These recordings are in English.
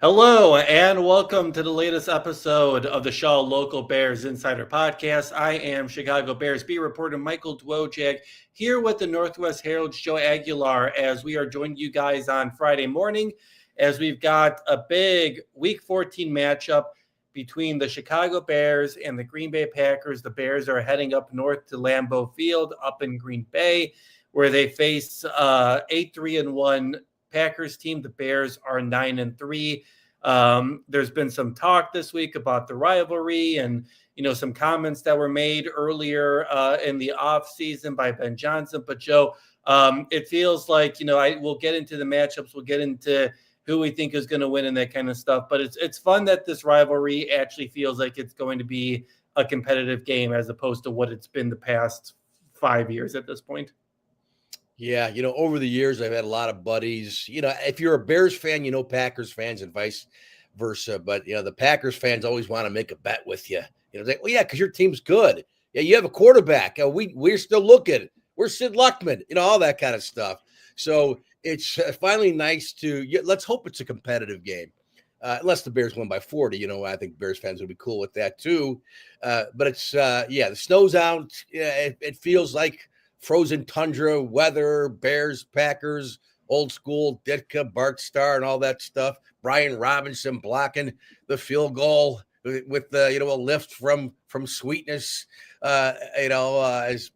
Hello and welcome to the latest episode of the Shaw Local Bears Insider Podcast. I am Chicago Bears beat reporter Michael Dwojak here with the Northwest Herald's Joe Aguilar as we are joining you guys on Friday morning as we've got a big Week 14 matchup between the Chicago Bears and the Green Bay Packers. The Bears are heading up north to Lambeau Field up in Green Bay where they face 8-3-1 Packers team. The Bears are 9-3. There's been some talk this week about the rivalry and, some comments that were made earlier in the offseason by Ben Johnson. But Joe, it feels like, we'll get into the matchups. We'll get into who we think is going to win and that kind of stuff. But it's fun that this rivalry actually feels like it's going to be a competitive game as opposed to what it's been the past 5 years at this point. Yeah, over the years, I've had a lot of buddies. If you're a Bears fan, Packers fans and vice versa. But, the Packers fans always want to make a bet with you. Like, well, yeah, because your team's good. Yeah, you have a quarterback. We're still looking. We're Sid Luckman, all that kind of stuff. So it's finally nice let's hope it's a competitive game. Unless the Bears win by 40, I think Bears fans would be cool with that too. But it's, the snow's out. It feels like frozen tundra weather, Bears, Packers, old school, Ditka, Bart Starr, and all that stuff. Brian Robinson blocking the field goal with a lift from Sweetness. As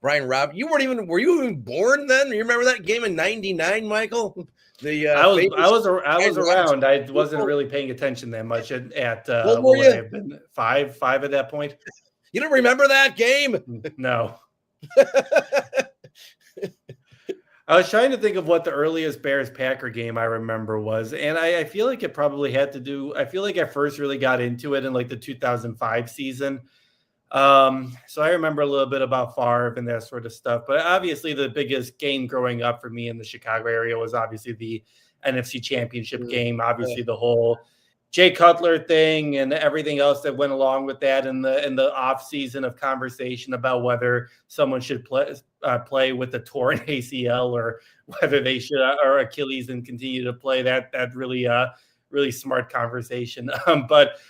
Brian Robinson. Were you even born then? You remember that game in '99, Michael? I was around. I wasn't really paying attention that much at what were you? I've been five at that point. You don't remember that game? No. I was trying to think of what the earliest Bears-Packer game I remember was, and I feel like it probably had to do – I feel like I first really got into it in like the 2005 season. So I remember a little bit about Favre and that sort of stuff. But obviously the biggest game growing up for me in the Chicago area was obviously the NFC Championship game, obviously the whole – Jay Cutler thing and everything else that went along with that in the off season of conversation about whether someone should play with a torn ACL or whether they should or Achilles and continue to play that really smart conversation. It's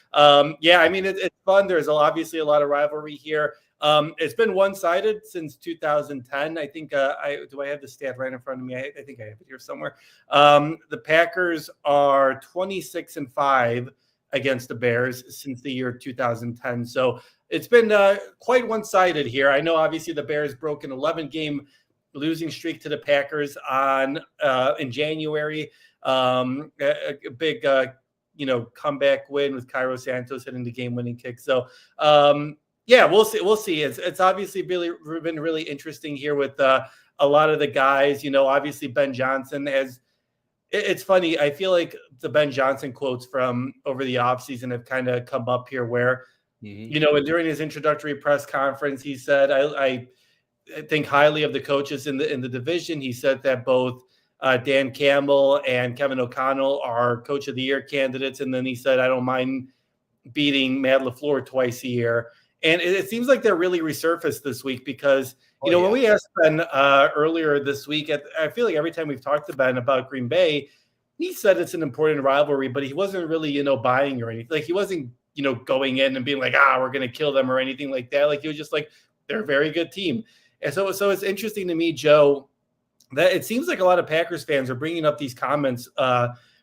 fun. There's obviously a lot of rivalry here. It's been one-sided since 2010. I think do I have the stat right in front of me? I think I have it here somewhere. The Packers are 26-5 against the Bears since the year 2010. So it's been quite one-sided here. I know obviously the Bears broke an 11-game losing streak to the Packers in January. A big comeback win with Cairo Santos hitting the game-winning kick. So we'll see. We'll see. It's obviously been really interesting here with a lot of the guys. Obviously Ben Johnson has. It's funny. I feel like the Ben Johnson quotes from over the offseason have kind of come up here where, and during his introductory press conference, he said, I think highly of the coaches in the division. He said that both Dan Campbell and Kevin O'Connell are Coach of the Year candidates. And then he said, I don't mind beating Matt LaFleur twice a year. And it seems like they're really resurfaced this week because, when we asked Ben earlier this week, I feel like every time we've talked to Ben about Green Bay, he said it's an important rivalry, but he wasn't really, buying or anything. Like he wasn't, going in and being like, we're going to kill them or anything like that. Like he was just like, they're a very good team. And so it's interesting to me, Joe, that it seems like a lot of Packers fans are bringing up these comments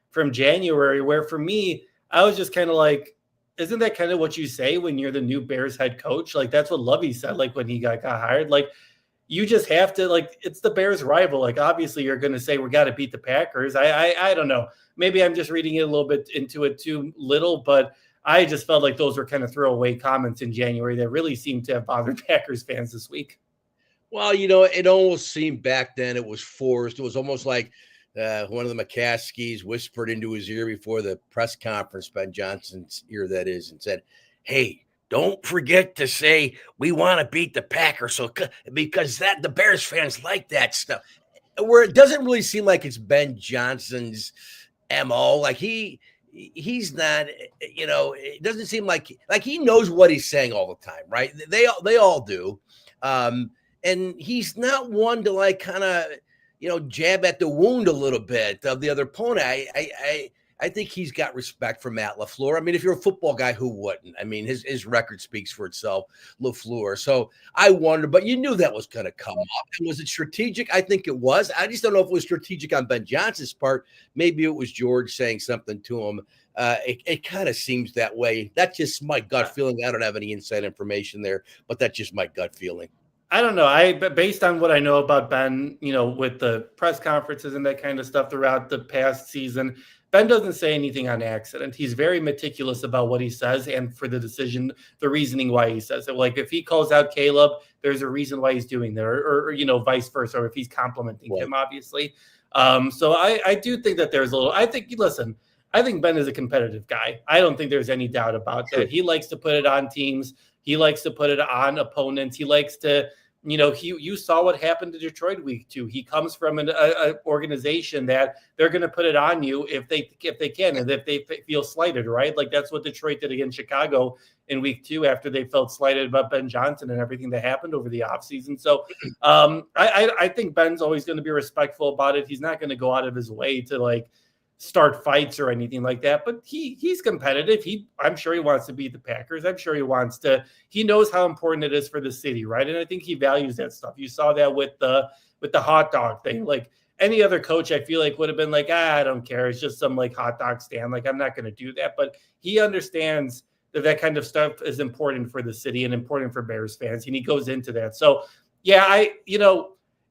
from January, where for me, I was just kind of like, isn't that kind of what you say when you're the new Bears head coach? Like that's what Lovey said, like when he got hired. Like you just have to, like, it's the Bears rival. Like obviously you're going to say we got to beat the Packers. I don't know. Maybe I'm just reading it a little bit into it too little, but I just felt like those were kind of throwaway comments in January that really seemed to have bothered Packers fans this week. Well, it almost seemed back then it was forced. It was almost like one of the McCaskies whispered into his ear before the press conference, Ben Johnson's ear that is, and said, hey, don't forget to say we want to beat the Packers. So because the Bears fans like that stuff. Where it doesn't really seem like it's Ben Johnson's MO. Like he's not, it doesn't seem like he knows what he's saying all the time, right? They all do. And he's not one to kind of, jab at the wound a little bit of the other opponent. I think he's got respect for Matt LaFleur. I mean, if you're a football guy, who wouldn't? I mean, his record speaks for itself, LaFleur. So I wonder, but you knew that was going to come up. And was it strategic? I think it was. I just don't know if it was strategic on Ben Johnson's part. Maybe it was George saying something to him. It kind of seems that way. That's just my gut feeling. I don't have any inside information there, but that's just my gut feeling. I don't know. But based on what I know about Ben, with the press conferences and that kind of stuff throughout the past season, Ben doesn't say anything on accident. He's very meticulous about what he says and for the decision, the reasoning why he says it. Like if he calls out Caleb, there's a reason why he's doing that, or vice versa, or if he's complimenting him, obviously. So I do think that there's a little. I think Ben is a competitive guy. I don't think there's any doubt about that. He likes to put it on teams. He likes to put it on opponents. He likes to, you saw what happened to Detroit week 2. He comes from an organization that they're going to put it on you if they can, and if they feel slighted, right? Like that's what Detroit did against Chicago in week 2 after they felt slighted about Ben Johnson and everything that happened over the offseason. So I think Ben's always going to be respectful about it. He's not going to go out of his way to start fights or anything like that, but he's competitive. I'm sure he wants to beat the Packers. I'm sure he knows how important it is for the city, right? And I think he values that stuff. You saw that with the hot dog thing. Like any other coach, I feel like would have been like, I don't care. It's just some hot dog stand. Like I'm not going to do that. But he understands that kind of stuff is important for the city and important for Bears fans. And he goes into that. So yeah,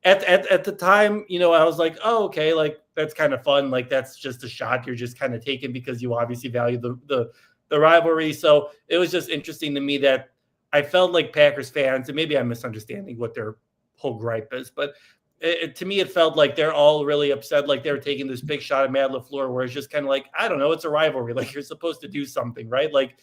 at the time, I was like, oh, okay, that's kind of fun. That's just a shot you're just kind of taking because you obviously value the rivalry. So it was just interesting to me that I felt like Packers fans, and maybe I'm misunderstanding what their whole gripe is, but to me, it felt like they're all really upset. Like they were taking this big shot at Matt LaFleur, where it's just kind of I don't know, it's a rivalry. Like you're supposed to do something, right? Like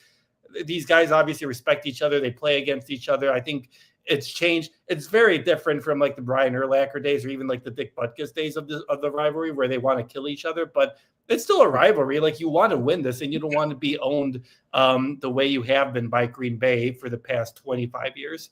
these guys obviously respect each other. They play against each other. I think it's changed. It's very different from the Brian Urlacher days or even the Dick Butkus days of the rivalry where they want to kill each other, but it's still a rivalry. You want to win this and you don't want to be owned the way you have been by Green Bay for the past 25 years.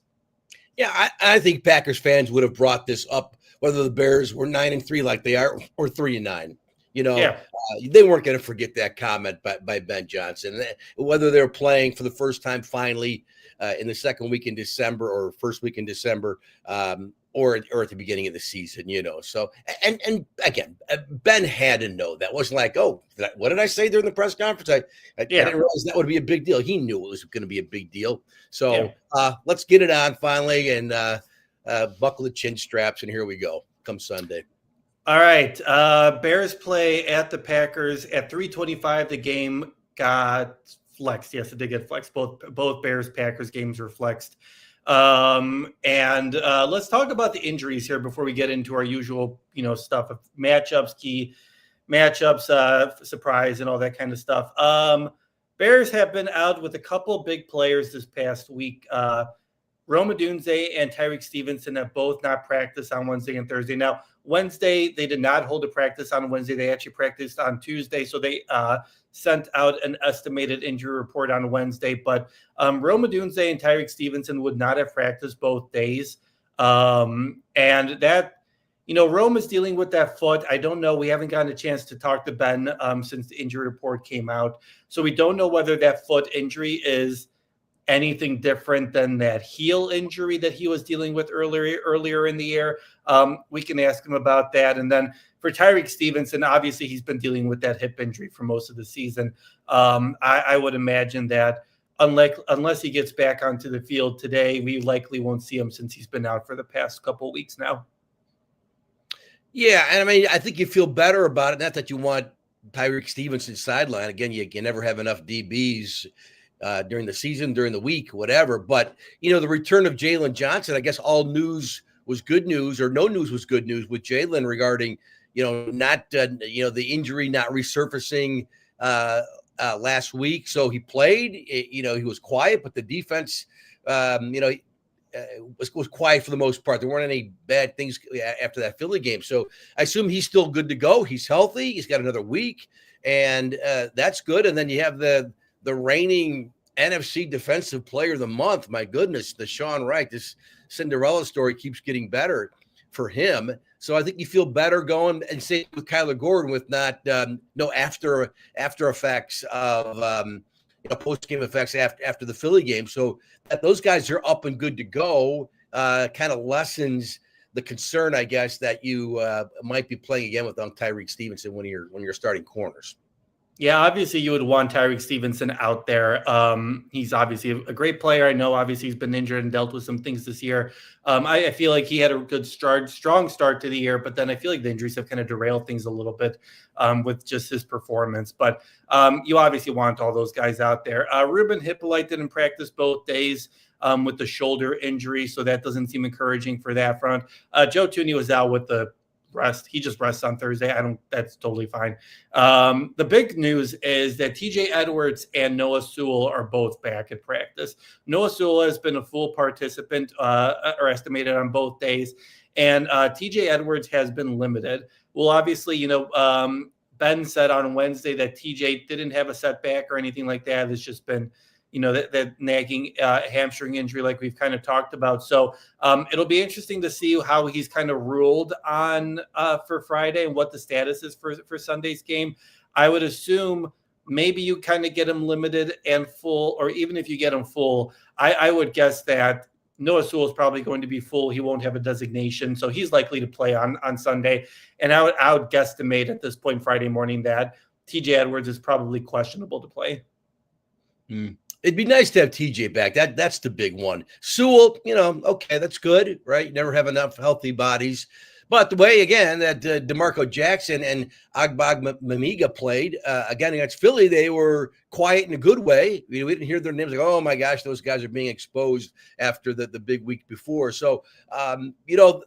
Yeah, I think Packers fans would have brought this up whether the Bears were 9-3 like they are or 3-9. They weren't going to forget that comment by Ben Johnson. Whether they're playing for the first time finally in the second week in December or first week in December, or at the beginning of the season, So and again, Ben had to know that. It wasn't like, oh, what did I say during the press conference? I didn't realize that would be a big deal. He knew it was going to be a big deal. So let's get it on finally and buckle the chin straps, and here we go. Come Sunday. All right. Bears play at the Packers at 3:25. The game got flexed. Yes, it did get flexed. Both Bears Packers games were flexed. And let's talk about the injuries here before we get into our usual, stuff of matchups, key matchups, surprise, and all that kind of stuff. Bears have been out with a couple big players this past week. Rome Odunze and Tyreek Stevenson have both not practiced on Wednesday and Thursday. Now, Wednesday, they did not hold a practice on Wednesday. They actually practiced on Tuesday. So they sent out an estimated injury report on Wednesday. But Rome Odunze and Tyreek Stevenson would not have practiced both days. And that, Rome is dealing with that foot. I don't know. We haven't gotten a chance to talk to Ben since the injury report came out. So we don't know whether that foot injury is anything different than that heel injury that he was dealing with earlier in the year. We can ask him about that. And then for Tyreek Stevenson, obviously he's been dealing with that hip injury for most of the season. I would imagine that unless he gets back onto the field today, we likely won't see him since he's been out for the past couple of weeks now. Yeah, and I think you feel better about it. Not that you want Tyreek Stevenson sideline. Again, you can never have enough DBs during the season, during the week, whatever. But, the return of Jalen Johnson, I guess all news was good news or no news was good news with Jalen regarding, not, the injury not resurfacing last week. So he played, he was quiet, but the defense, was quiet for the most part. There weren't any bad things after that Philly game. So I assume he's still good to go. He's healthy. He's got another week, and that's good. And then you have the reigning NFC Defensive Player of the Month. My goodness, the Sean Wright. This Cinderella story keeps getting better. for him. So I think you feel better going and same with Kyler Gordon with not no after effects of post game effects after the Philly game. So that those guys are up and good to go kind of lessens the concern, I guess, that you might be playing again with Tyreek Stevenson when you're starting corners. Yeah, obviously you would want Tyreek Stevenson out there. He's obviously a great player. I know obviously he's been injured and dealt with some things this year. I feel like he had a good strong start to the year, but then I feel like the injuries have kind of derailed things a little bit with just his performance. But you obviously want all those guys out there. Ruben Hippolyte didn't practice both days with the shoulder injury, so that doesn't seem encouraging for that front. Joe Thuney was out with the rest. He just rests on Thursday. That's totally fine. The big news is that TJ Edwards and Noah Sewell are both back at practice. Noah Sewell has been a full participant or estimated on both days. And TJ Edwards has been limited. Well, obviously, Ben said on Wednesday that TJ didn't have a setback or anything like that. It's just been that nagging hamstring injury like we've kind of talked about. So it'll be interesting to see how he's kind of ruled on for Friday and what the status is for Sunday's game. I would assume maybe you kind of get him limited and full, or even if you get him full, I would guess that Noah Sewell is probably going to be full. He won't have a designation, so he's likely to play on Sunday. And I would guesstimate at this point Friday morning that TJ Edwards is probably questionable to play. It'd be nice to have TJ back. That's the big one. Sewell, okay, that's good, right? You never have enough healthy bodies. But the way, again, that DeMarco Jackson and Mamiga played, again, against Philly, they were quiet in a good way. We didn't hear their names like, oh, my gosh, those guys are being exposed after the big week before. So,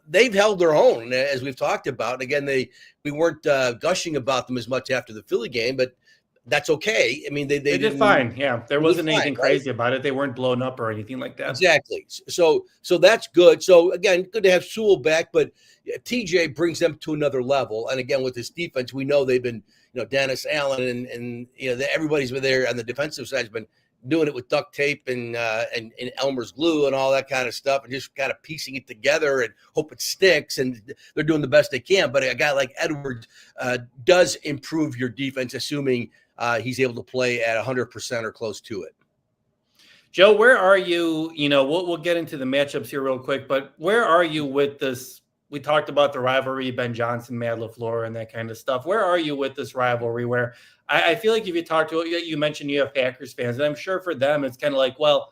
they've held their own, as we've talked about. Again, we weren't gushing about them as much after the Philly game, but that's okay. I mean, they did fine. Yeah, there wasn't anything crazy right? about it. They weren't blown up or anything like that. Exactly. So that's good. So again, good to have Sewell back, but TJ brings them to another level. And again, with this defense, we know they've been, Dennis Allen and everybody's been there on the defensive side has been doing it with duct tape and Elmer's glue and all that kind of stuff, and just kind of piecing it together and hope it sticks. And they're doing the best they can. But a guy like Edwards does improve your defense, assuming he's able to play at 100% or close to it. Joe, where are you? We'll get into the matchups here real quick, but where are you with this? We talked about the rivalry, Ben Johnson, Matt LaFleur, and that kind of stuff. Where are you with this rivalry where I feel like if you talk to, you mentioned you have Packers fans, and I'm sure for them it's kind of like, well,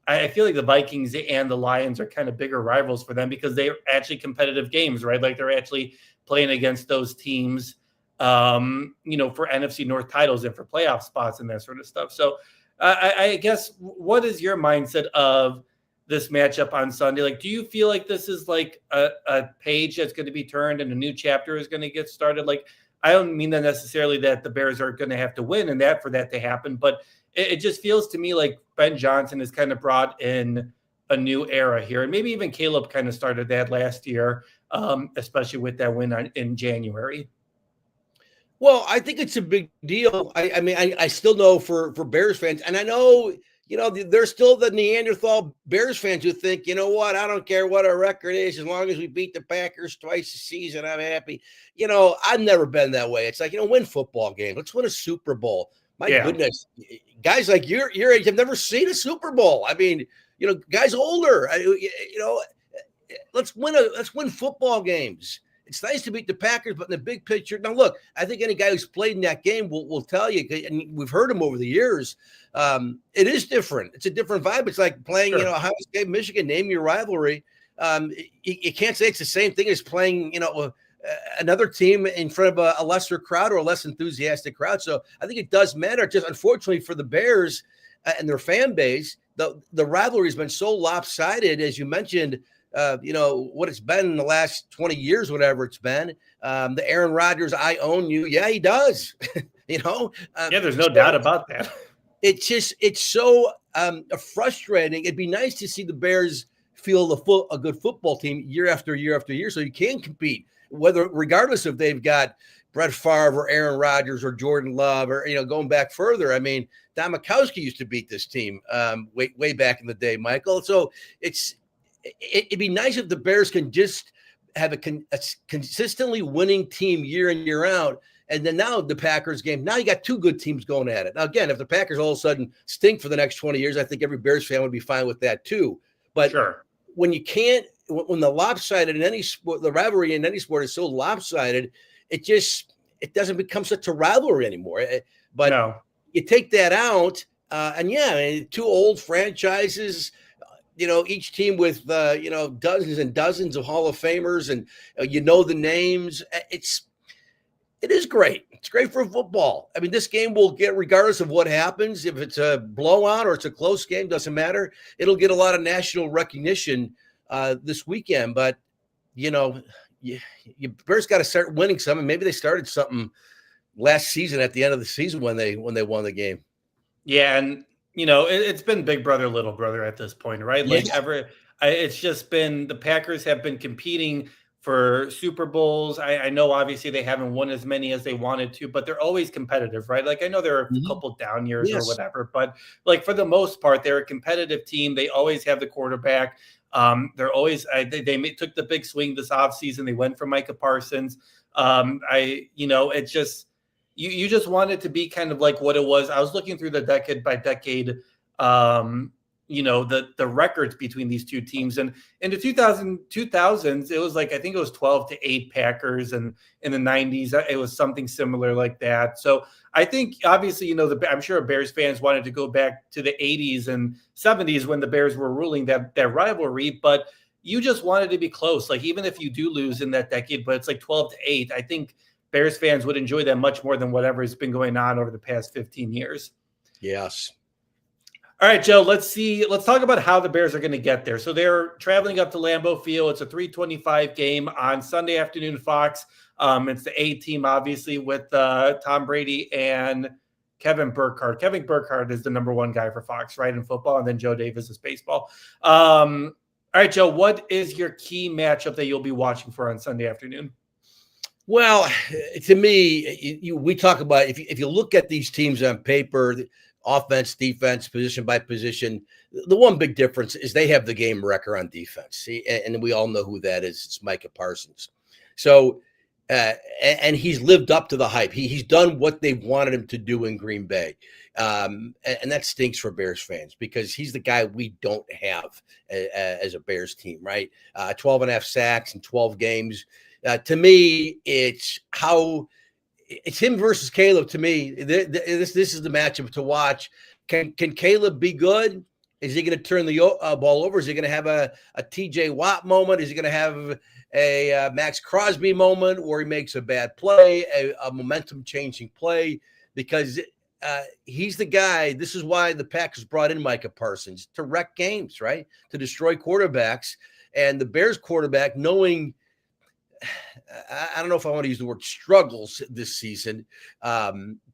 I feel like the Vikings and the Lions are kind of bigger rivals for them because they're actually competitive games, right? Like they're actually playing against those teams for NFC North titles and for playoff spots and that sort of stuff. So I guess, what is your mindset of this matchup on Sunday? Like, do you feel like this is like a page that's going to be turned and a new chapter is going to get started? Like, I don't mean that necessarily that the Bears are going to have to win and that for that to happen, but it just feels to me like Ben Johnson has kind of brought in a new era here. And maybe even Caleb kind of started that last year, especially with that win in January. Well, I think it's a big deal. I mean, I still know for Bears fans, and I know, there's still the Neanderthal Bears fans who think, you know what, I don't care what our record is, as long as we beat the Packers twice a season, I'm happy. I've never been that way. It's like, win football game. Let's win a Super Bowl. My goodness, guys like your age have never seen a Super Bowl. I mean, guys older, let's win football games. It's nice to beat the Packers, but in the big picture, now look, I think any guy who's played in that game will tell you, and we've heard him over the years, it is different. It's a different vibe. It's like playing, Ohio State, Michigan, name your rivalry. You can't say it's the same thing as playing, another team in front of a lesser crowd or a less enthusiastic crowd. So I think it does matter. Just unfortunately for the Bears and their fan base, the rivalry has been so lopsided, as you mentioned. What it's been in the last 20 years, whatever it's been. The Aaron Rodgers, I own you. Yeah, he does. There's no doubt about that. It's so frustrating. It'd be nice to see the Bears feel a good football team year after year after year, so you can compete, regardless if they've got Brett Favre or Aaron Rodgers or Jordan Love or going back further. I mean, Don Majkowski used to beat this team way back in the day, Michael. So it'd be nice if the Bears can just have a consistently winning team year in, year out. And then now the Packers game, now you got two good teams going at it. Now, again, if the Packers all of a sudden stink for the next 20 years, I think every Bears fan would be fine with that too. But sure. When you can't, when the lopsided in any sport, the rivalry in any sport is so lopsided, it doesn't become such a rivalry anymore. But no. You take that out, and two old franchises, each team with, dozens and dozens of Hall of Famers, and the names. It is great. It's great for football. I mean, this game will get, regardless of what happens, if it's a blowout or it's a close game, doesn't matter. It'll get a lot of national recognition this weekend. But, you Bears got to start winning some, and maybe they started something last season at the end of the season when they won the game. Yeah, and it's been big brother, little brother at this point, right? Like it's just been, the Packers have been competing for Super Bowls. I know obviously they haven't won as many as they wanted to, but they're always competitive, right? Like I know there are a couple down years or whatever, but like for the most part, they're a competitive team. They always have the quarterback. They're always they took the big swing this offseason. They went for Micah Parsons. It's just you just want it to be kind of like what it was. I was looking through the decade by decade the records between these two teams. And in the 2000s, it was like, I think it was 12-8 Packers. And in the 90s, it was something similar like that. So I think obviously, I'm sure Bears fans wanted to go back to the 80s and 70s when the Bears were ruling that rivalry, but you just wanted to be close. Like, even if you do lose in that decade, but it's like 12-8, I think Bears fans would enjoy that much more than whatever has been going on over the past 15 years. Yes. All right, Joe, let's talk about how the Bears are going to get there. So they're traveling up to Lambeau Field. It's a 3:25 game on Sunday afternoon, Fox. It's the A team, obviously, with Tom Brady and Kevin Burkhardt. Kevin Burkhardt is the number one guy for Fox, right, in football, and then Joe Davis is baseball. All right, Joe, what is your key matchup that you'll be watching for on Sunday afternoon? Well, to me, we talk about, if you look at these teams on paper, offense, defense, position by position, the one big difference is they have the game wrecker on defense. See, and we all know who that is. It's Micah Parsons. So, and he's lived up to the hype. He's done what they wanted him to do in Green Bay. And that stinks for Bears fans because he's the guy we don't have as a Bears team, right? 12 and a half sacks in 12 games. To me, it's him versus Caleb. To me, this is the matchup to watch. Can Caleb be good? Is he going to turn the ball over? Is he going to have a TJ Watt moment? Is he going to have a Max Crosby moment where he makes a bad play, a momentum-changing play? Because he's the guy. This is why the Packers brought in Micah Parsons, to wreck games, right? To destroy quarterbacks. And the Bears quarterback, knowing – I don't know if I want to use the word struggles this season,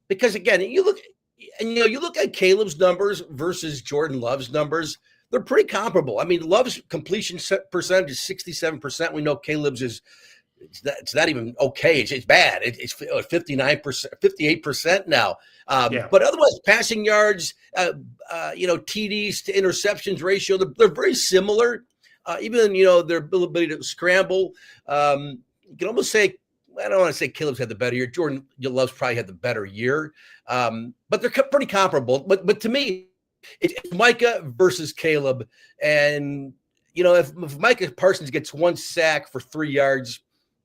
because again, you look at Caleb's numbers versus Jordan Love's numbers. They're pretty comparable. I mean, Love's completion percentage is 67%. We know Caleb's it's not even okay. It's bad. It's 59%, 58% now. But otherwise, passing yards, TDs to interceptions ratio, they're very similar. Even, their ability to scramble. You can almost say, I don't want to say Caleb's had the better year. Jordan Love's probably had the better year. But they're pretty comparable. But to me, it's Micah versus Caleb. And, if Micah Parsons gets one sack for 3 yards,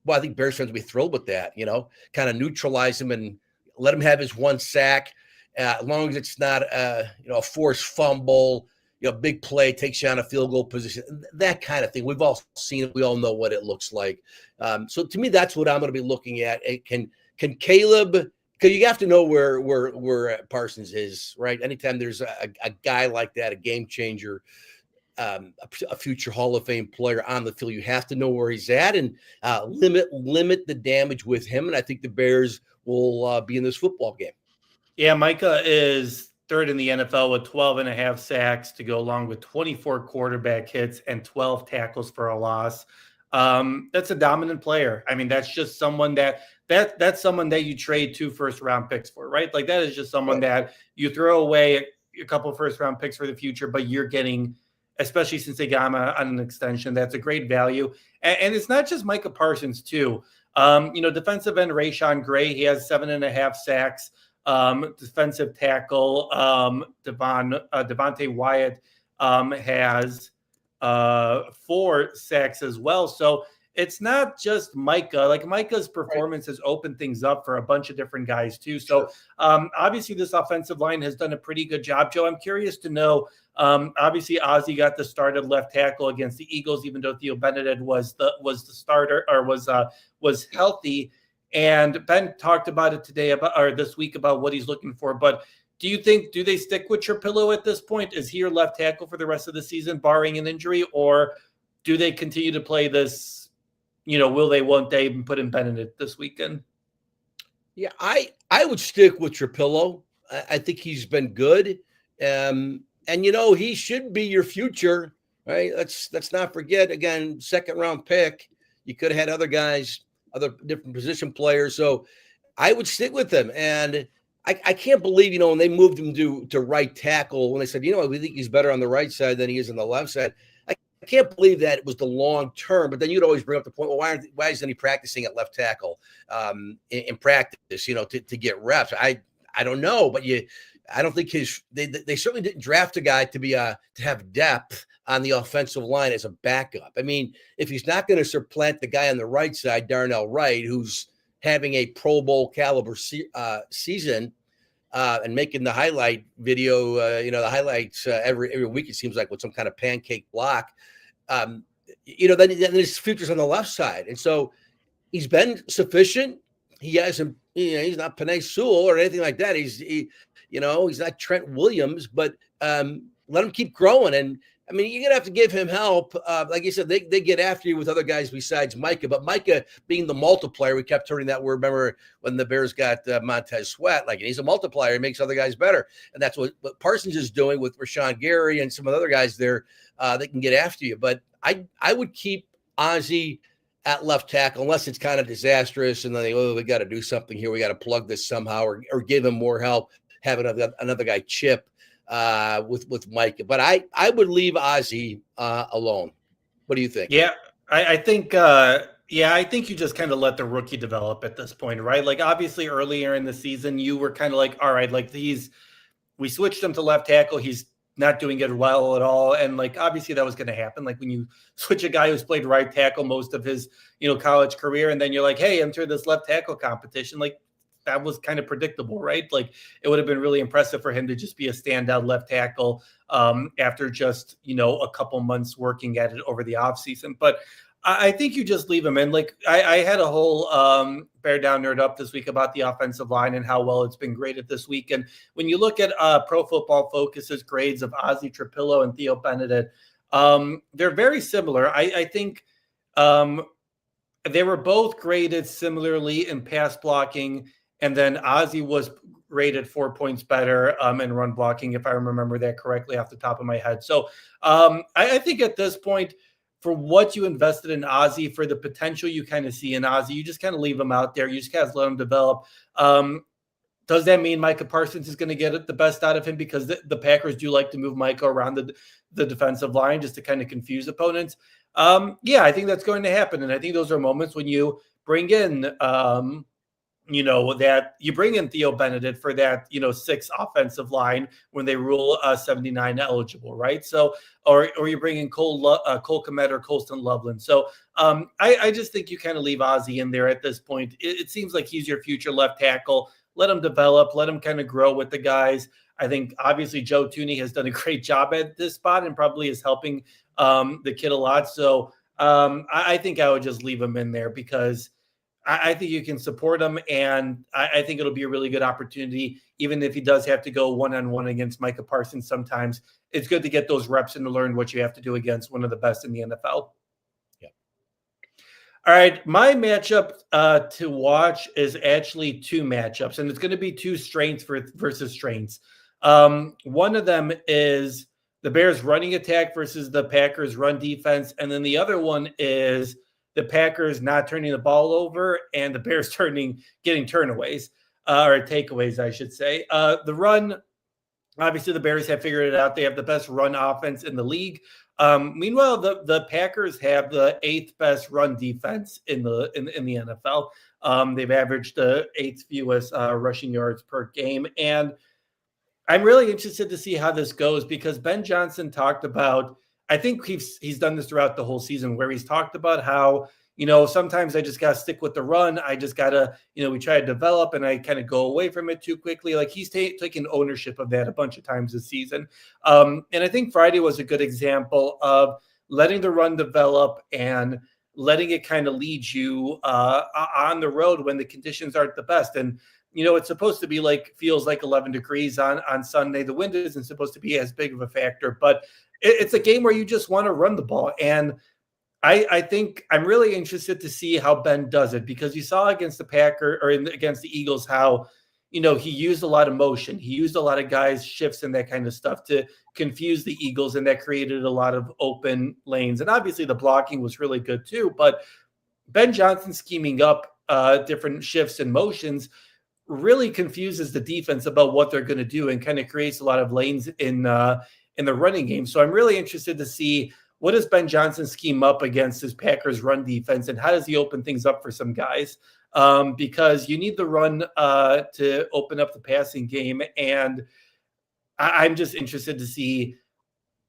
well, I think Bears fans will be thrilled with that, kind of neutralize him and let him have his one sack, as long as it's not a forced fumble, big play, takes you on a field goal position, that kind of thing. We've all seen it. We all know what it looks like. So to me, that's what I'm going to be looking at. Can Caleb, because you have to know where Parsons is, right? Anytime there's a guy like that, a game changer, a future Hall of Fame player on the field, you have to know where he's at and limit the damage with him. And I think the Bears will be in this football game. Yeah, Micah is third in the NFL with 12 and a half sacks to go along with 24 quarterback hits and 12 tackles for a loss. That's a dominant player. I mean, that's just someone that's someone that you trade 2 first-round picks for, right? Like, that is just someone that you throw away a couple of first-round picks for the future, but you're getting especially since they got him on an extension. That's a great value. And it's not just Micah Parsons, too. Defensive end Rashawn Gray, he has 7.5 sacks. Defensive tackle Devontae Wyatt has 4 sacks as well. So it's not just Micah. Like Micah's performance has opened things up for a bunch of different guys too. So obviously this offensive line has done a pretty good job. Joe, I'm curious to know, obviously Ozzie got the start at left tackle against the Eagles, even though Theo Benedict was the starter or was healthy. And Ben talked about it this week about what he's looking for. But do they stick with Trapillo at this point? Is he your left tackle for the rest of the season, barring an injury, or do they continue to play this? Won't they put in Benedict this weekend? Yeah, I would stick with Trapillo. I think he's been good. And he should be your future, right? Let's not forget, again, second round pick. You could have had other guys, other different position players. So I would stick with him. And I can't believe, when they moved him to right tackle, when they said, we think he's better on the right side than he is on the left side. I can't believe that it was the long term, but then you'd always bring up the point, well, why isn't he practicing at left tackle in practice, to get reps? I don't know, but I don't think they certainly didn't draft a guy to have depth on the offensive line as a backup. I mean, if he's not going to supplant the guy on the right side, Darnell Wright, who's having a Pro Bowl caliber season and making the highlight video, the highlights every week, it seems like, with some kind of pancake block, then his future's on the left side. And so he's been sufficient. He hasn't, he's not Penei Sewell or anything like that. He's not Trent Williams, but let him keep growing. And I mean, you're going to have to give him help. Like you said, they get after you with other guys besides Micah. But Micah being the multiplier, we kept hearing that word. Remember when the Bears got Montez Sweat? Like, and he's a multiplier. He makes other guys better. And that's what Parsons is doing with Rashawn Gary and some of the other guys there that can get after you. But I would keep Ozzie at left tackle unless it's kind of disastrous. And then we got to do something here. We got to plug this somehow or give him more help, have another guy chip with Micah. But I would leave Ozzie alone. What do you think? Yeah, I think I think you just kind of let the rookie develop at this point, right? Like, obviously earlier in the season, you were kind of like, all right, like we switched him to left tackle. He's not doing it well at all. And like, obviously that was going to happen. Like when you switch a guy who's played right tackle most of his, college career, and then you're like, hey, enter this left tackle competition. Like, that was kind of predictable, right? Like, it would have been really impressive for him to just be a standout left tackle after just, a couple months working at it over the offseason. But I think you just leave him in. Like, I had a whole Bear Down Nerd Up this week about the offensive line and how well it's been graded this week. And when you look at Pro Football Focus's grades of Ozzie Trapillo and Theo Benedict, they're very similar. I think they were both graded similarly in pass blocking. And then Ozzie was rated 4 points better in run blocking, if I remember that correctly off the top of my head. So I think at this point, for what you invested in Ozzie, for the potential you kind of see in Ozzie, you just kind of leave him out there. You just kind of let him develop. Does that mean Micah Parsons is going to get the best out of him? Because the Packers do like to move Micah around the defensive line just to kind of confuse opponents. Yeah, I think that's going to happen. And I think those are moments when you bring in that you bring in Theo Benedict for that, 6 offensive line when they rule 79 eligible, right? So, or you bring in Cole Kmet or Colston Loveland. So I just think you kind of leave Ozzie in there at this point. It seems like he's your future left tackle. Let him develop, let him kind of grow with the guys. I think obviously Joe Thuney has done a great job at this spot and probably is helping the kid a lot. So I think I would just leave him in there because I think you can support him, and I think it'll be a really good opportunity, even if he does have to go one-on-one against Micah Parsons sometimes. It's good to get those reps and to learn what you have to do against one of the best in the NFL. Yeah. All right, my matchup to watch is actually 2 matchups, and it's going to be 2 strengths versus strengths. One of them is the Bears running attack versus the Packers run defense, and then the other one is the Packers not turning the ball over and the Bears getting turnaways or takeaways, I should say. The run, obviously the Bears have figured it out. They have the best run offense in the league. Meanwhile, the Packers have the 8th best run defense in the NFL. They've averaged the 8th fewest rushing yards per game. And I'm really interested to see how this goes because Ben Johnson talked about, I think he's done this throughout the whole season, where he's talked about how, sometimes I just got to stick with the run. I just got to, we try to develop and I kind of go away from it too quickly. Like he's taken ownership of that a bunch of times this season. And I think Friday was a good example of letting the run develop and letting it kind of lead you on the road when the conditions aren't the best. And, it's supposed to be feels like 11 degrees on Sunday. The wind isn't supposed to be as big of a factor, but it's a game where you just want to run the ball. And I think I'm really interested to see how Ben does it, because you saw against the against the Eagles how, he used a lot of motion. He used a lot of guys shifts and that kind of stuff to confuse the Eagles, and that created a lot of open lanes. And obviously the blocking was really good too, but Ben Johnson scheming up different shifts and motions really confuses the defense about what they're going to do and kind of creates a lot of lanes in the running game. So I'm really interested to see, what does Ben Johnson scheme up against his Packers run defense, and how does he open things up for some guys? Because you need the run to open up the passing game. And I'm just interested to see,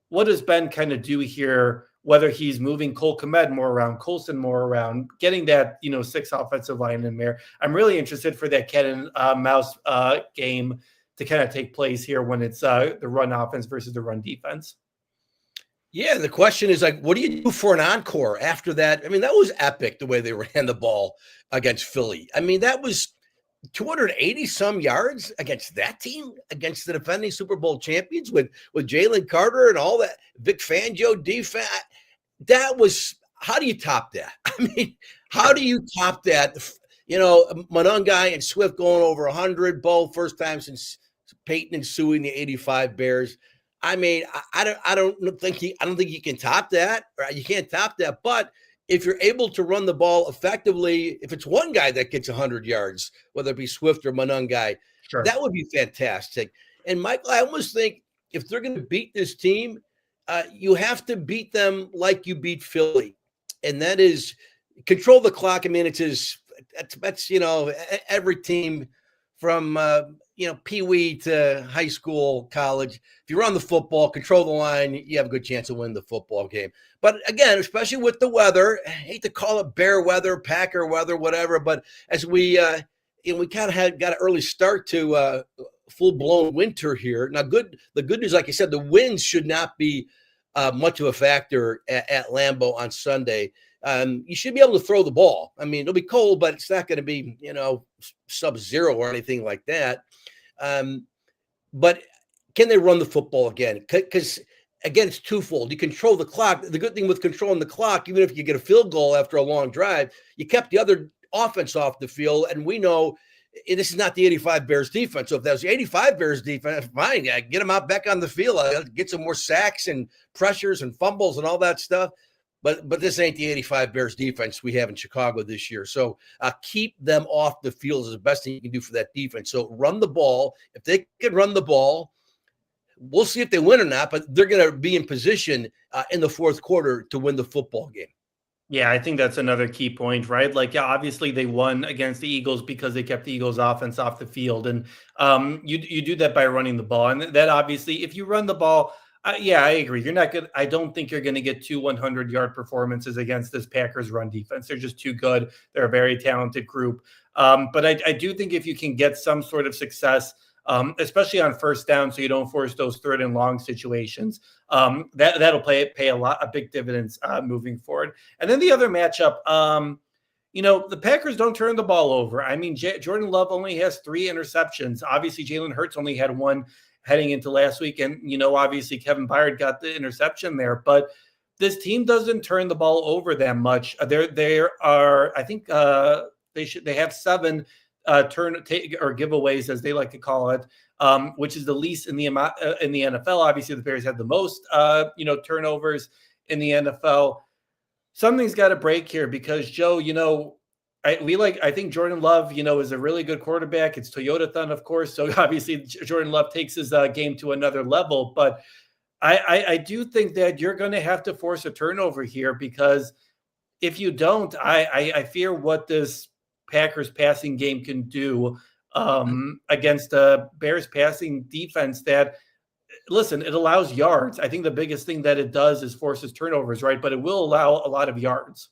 what does Ben kind of do here, whether he's moving Cole Kmet more around, Colson more around, getting that, 6 offensive line in there. I'm really interested for that cat and mouse game to kind of take place here when it's the run offense versus the run defense. Yeah, the question is, what do you do for an encore after that? I mean, that was epic the way they ran the ball against Philly. I mean, that was 280 some yards against that team, against the defending Super Bowl champions with Jalen Carter and all that Vic Fangio defense. That was, how do you top that? I mean, how do you top that? Monungai and Swift going over 100, both first time since Peyton and Suey, the 85 Bears. I mean, I don't think you can top that, or you can't top that. But if you're able to run the ball effectively, if it's one guy that gets 100 yards, whether it be Swift or Monungai, sure, that would be fantastic. And Michael, I almost think if they're going to beat this team, you have to beat them like you beat Philly, and that is control the clock. I mean, that's every team from Pee-wee to high school, college. If you run the football, control the line, you have a good chance of winning the football game. But again, especially with the weather, I hate to call it bear weather, Packer weather, whatever, but as we kind of got an early start to full-blown winter here. Now, the good news, like I said, the winds should not be much of a factor at Lambeau on Sunday. You should be able to throw the ball. I mean, it'll be cold, but it's not going to be, sub-zero or anything like that. But can they run the football again? Because, again, it's twofold. You control the clock. The good thing with controlling the clock, even if you get a field goal after a long drive, you kept the other offense off the field. And we know this is not the 85 Bears defense. So if that was the 85 Bears defense, fine, get them out back on the field, get some more sacks and pressures and fumbles and all that stuff. But this ain't the 85 Bears defense we have in Chicago this year. So keep them off the field is the best thing you can do for that defense. So run the ball. If they can run the ball, we'll see if they win or not, but they're going to be in position in the fourth quarter to win the football game. Yeah, I think that's another key point, right? Obviously they won against the Eagles because they kept the Eagles offense off the field. And you do that by running the ball. And that obviously, if you run the ball, yeah, I agree. You're not good. I don't think you're going to get 2 100-yard performances against this Packers run defense. They're just too good. They're a very talented group. But I do think if you can get some sort of success, especially on first down, so you don't force those 3rd and long situations, that'll pay a big dividends moving forward. And then the other matchup, the Packers don't turn the ball over. I mean, Jordan Love only has 3 interceptions. Obviously, Jalen Hurts only had 1 heading into last week. And, obviously Kevin Byard got the interception there, but this team doesn't turn the ball over that much. There are, I think they have 7 giveaways, as they like to call it, which is the least in the NFL. Obviously the Bears had the most, turnovers in the NFL. Something's got to break here because Joe, I think Jordan Love, is a really good quarterback. It's Toyota-thon, of course. So obviously Jordan Love takes his game to another level. But I do think that you're going to have to force a turnover here, because if you don't, I fear what this Packers passing game can do against a Bears passing defense that, listen, it allows yards. I think the biggest thing that it does is forces turnovers, right? But it will allow a lot of yards.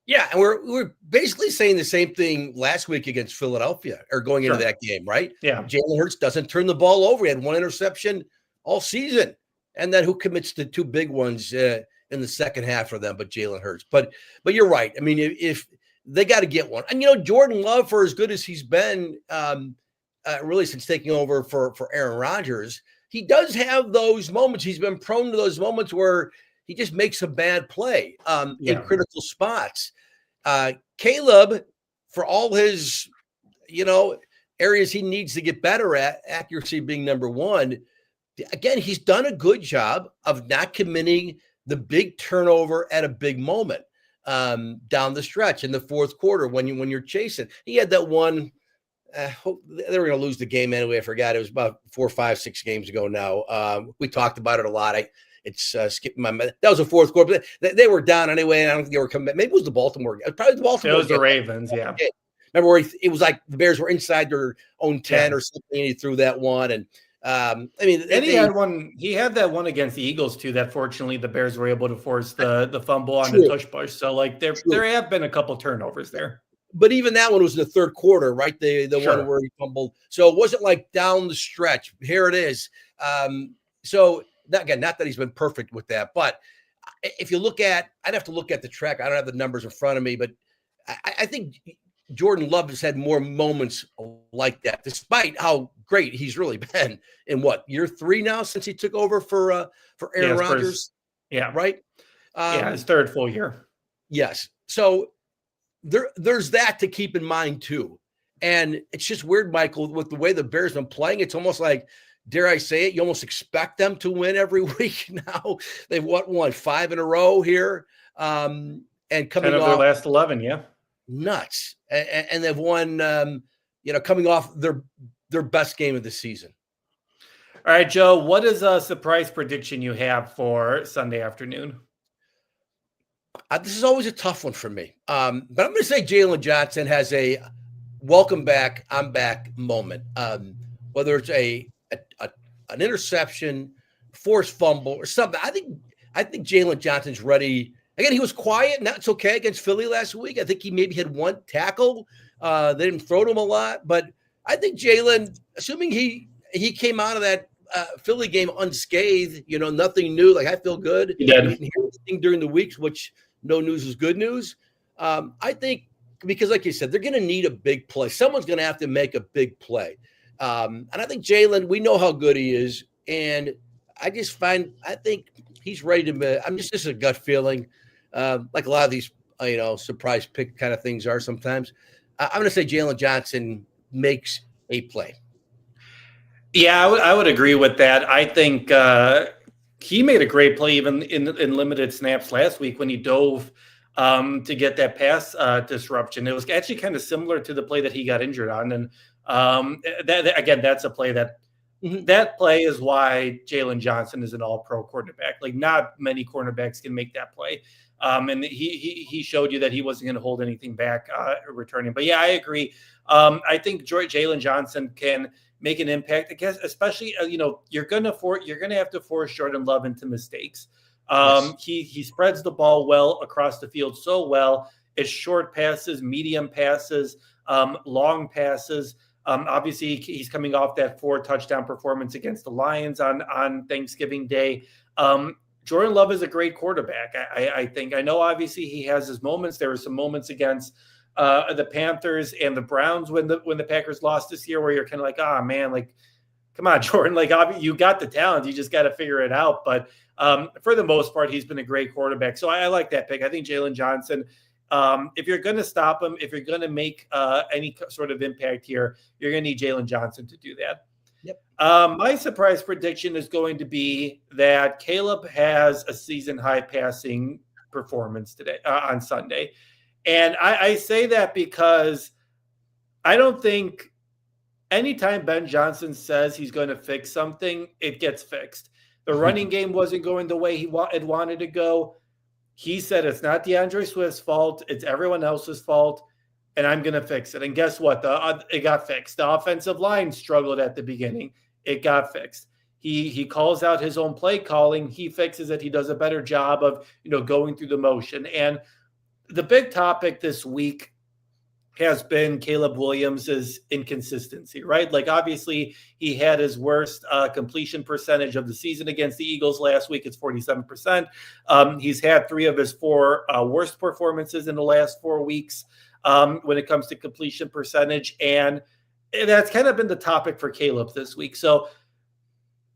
Yeah, and we're basically saying the same thing last week against Philadelphia, or going into that game, right? Yeah. Jalen Hurts doesn't turn the ball over. He had one interception all season. And then who commits the two big ones in the second half for them but Jalen Hurts? But you're right. I mean, if they got to get one. And, Jordan Love, for as good as he's been really since taking over for Aaron Rodgers, he does have those moments. He's been prone to those moments where he just makes a bad play in critical spots. Caleb, for all his, areas he needs to get better at, accuracy being number one, again, he's done a good job of not committing the big turnover at a big moment down the stretch in the fourth quarter when you're chasing. He had that one. They were going to lose the game anyway. I forgot. It was about 4, 5, 6 games ago now. We talked about it a lot. It's skipping my mind. That was the fourth quarter. But they were down anyway, and I don't think they were coming. Maybe it was the Baltimore. Probably the Baltimore. It was the Ravens, yeah. Remember where it was like the Bears were inside their own 10 or something, and he threw that one. And he had that one against the Eagles too, that fortunately the Bears were able to force the fumble on the tush push. So there have been a couple turnovers there. But even that one was in the third quarter, right? The one where he fumbled. So it wasn't like down the stretch. Here it is. So again, not that he's been perfect with that, but if you look at, I'd have to look at the track. I don't have the numbers in front of me, but I think Jordan Love has had more moments like that, despite how great he's really been in year 3 now since he took over for Aaron Rodgers. Right. His third full year. Yes. So there's that to keep in mind too. And it's just weird, Michael, with the way the Bears have been playing. It's almost like, dare I say it, you almost expect them to win every week now. They've won 5 in a row here. And coming off their last 11, yeah. Nuts. And they've won, coming off their best game of the season. All right, Joe, what is a surprise prediction you have for Sunday afternoon? This is always a tough one for me. But I'm going to say Jalen Johnson has a welcome back, I'm back moment. Whether it's an interception, forced fumble, or something. I think Jalen Johnson's ready. Again, he was quiet, and that's okay against Philly last week. I think he maybe had one tackle. They didn't throw to him a lot, but I think Jalen, assuming he came out of that Philly game unscathed, nothing new. Like, I feel good. He did. Didn't hear anything during the weeks, which no news is good news. I think because, like you said, they're going to need a big play. Someone's going to have to make a big play. And I think Jalen, we know how good he is. And I think he's ready to – this is a gut feeling, like a lot of these, surprise pick kind of things are sometimes. I'm going to say Jalen Johnson makes a play. Yeah, I would agree with that. I think he made a great play even in limited snaps last week when he dove to get that pass disruption. It was actually kind of similar to the play that he got injured on. And that's a play that play is why Jalen Johnson is an all-pro cornerback. Like, not many cornerbacks can make that play. And he showed you that he wasn't going to hold anything back returning. But yeah, I agree. I think Jalen Johnson can make an impact. I guess, especially you're gonna have to force Jordan Love into mistakes. Yes. He spreads the ball well across the field so well. It's short passes, medium passes, long passes. Obviously, he's coming off that 4-touchdown performance against the Lions on Thanksgiving Day. Jordan Love is a great quarterback. I think. I know, obviously, he has his moments. There were some moments against the Panthers and the Browns when the Packers lost this year where you're kind of like, oh, man, like, come on, Jordan. Like, you got the talent. You just got to figure it out. But for the most part, he's been a great quarterback. So I like that pick. I think Jalen Johnson, if you're going to stop him, if you're going to make any sort of impact here, you're going to need Jalen Johnson to do that. Yep. My surprise prediction is going to be that Caleb has a season-high passing performance today on Sunday. And I say that because I don't think anytime Ben Johnson says he's going to fix something, it gets fixed. The running game wasn't going the way he had wanted to go. He said it's not DeAndre Swift's fault. It's everyone else's fault, and I'm going to fix it. And guess what? It got fixed. The offensive line struggled at the beginning. It got fixed. He calls out his own play calling. He fixes it. He does a better job of, going through the motion. And the big topic this week has been Caleb Williams' inconsistency, right? Like, obviously, he had his worst completion percentage of the season against the Eagles last week. It's 47%. He's had 3 of his 4 worst performances in the last 4 weeks when it comes to completion percentage. And that's kind of been the topic for Caleb this week. So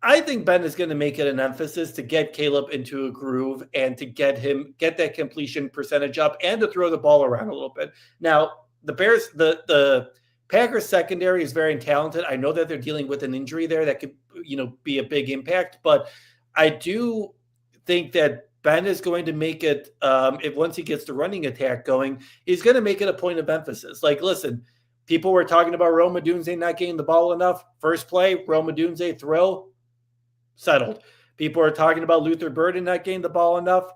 I think Ben is going to make it an emphasis to get Caleb into a groove and to get that completion percentage up and to throw the ball around a little bit. Now, the Bears, the Packers secondary is very talented. I know that they're dealing with an injury there that could, be a big impact, but I do think that Ben is going to make it, if once he gets the running attack going, he's going to make it a point of emphasis. Like, listen, people were talking about Rome Odunze not getting the ball enough. First play, Rome Odunze throw, settled. People are talking about Luther Burden not getting the ball enough.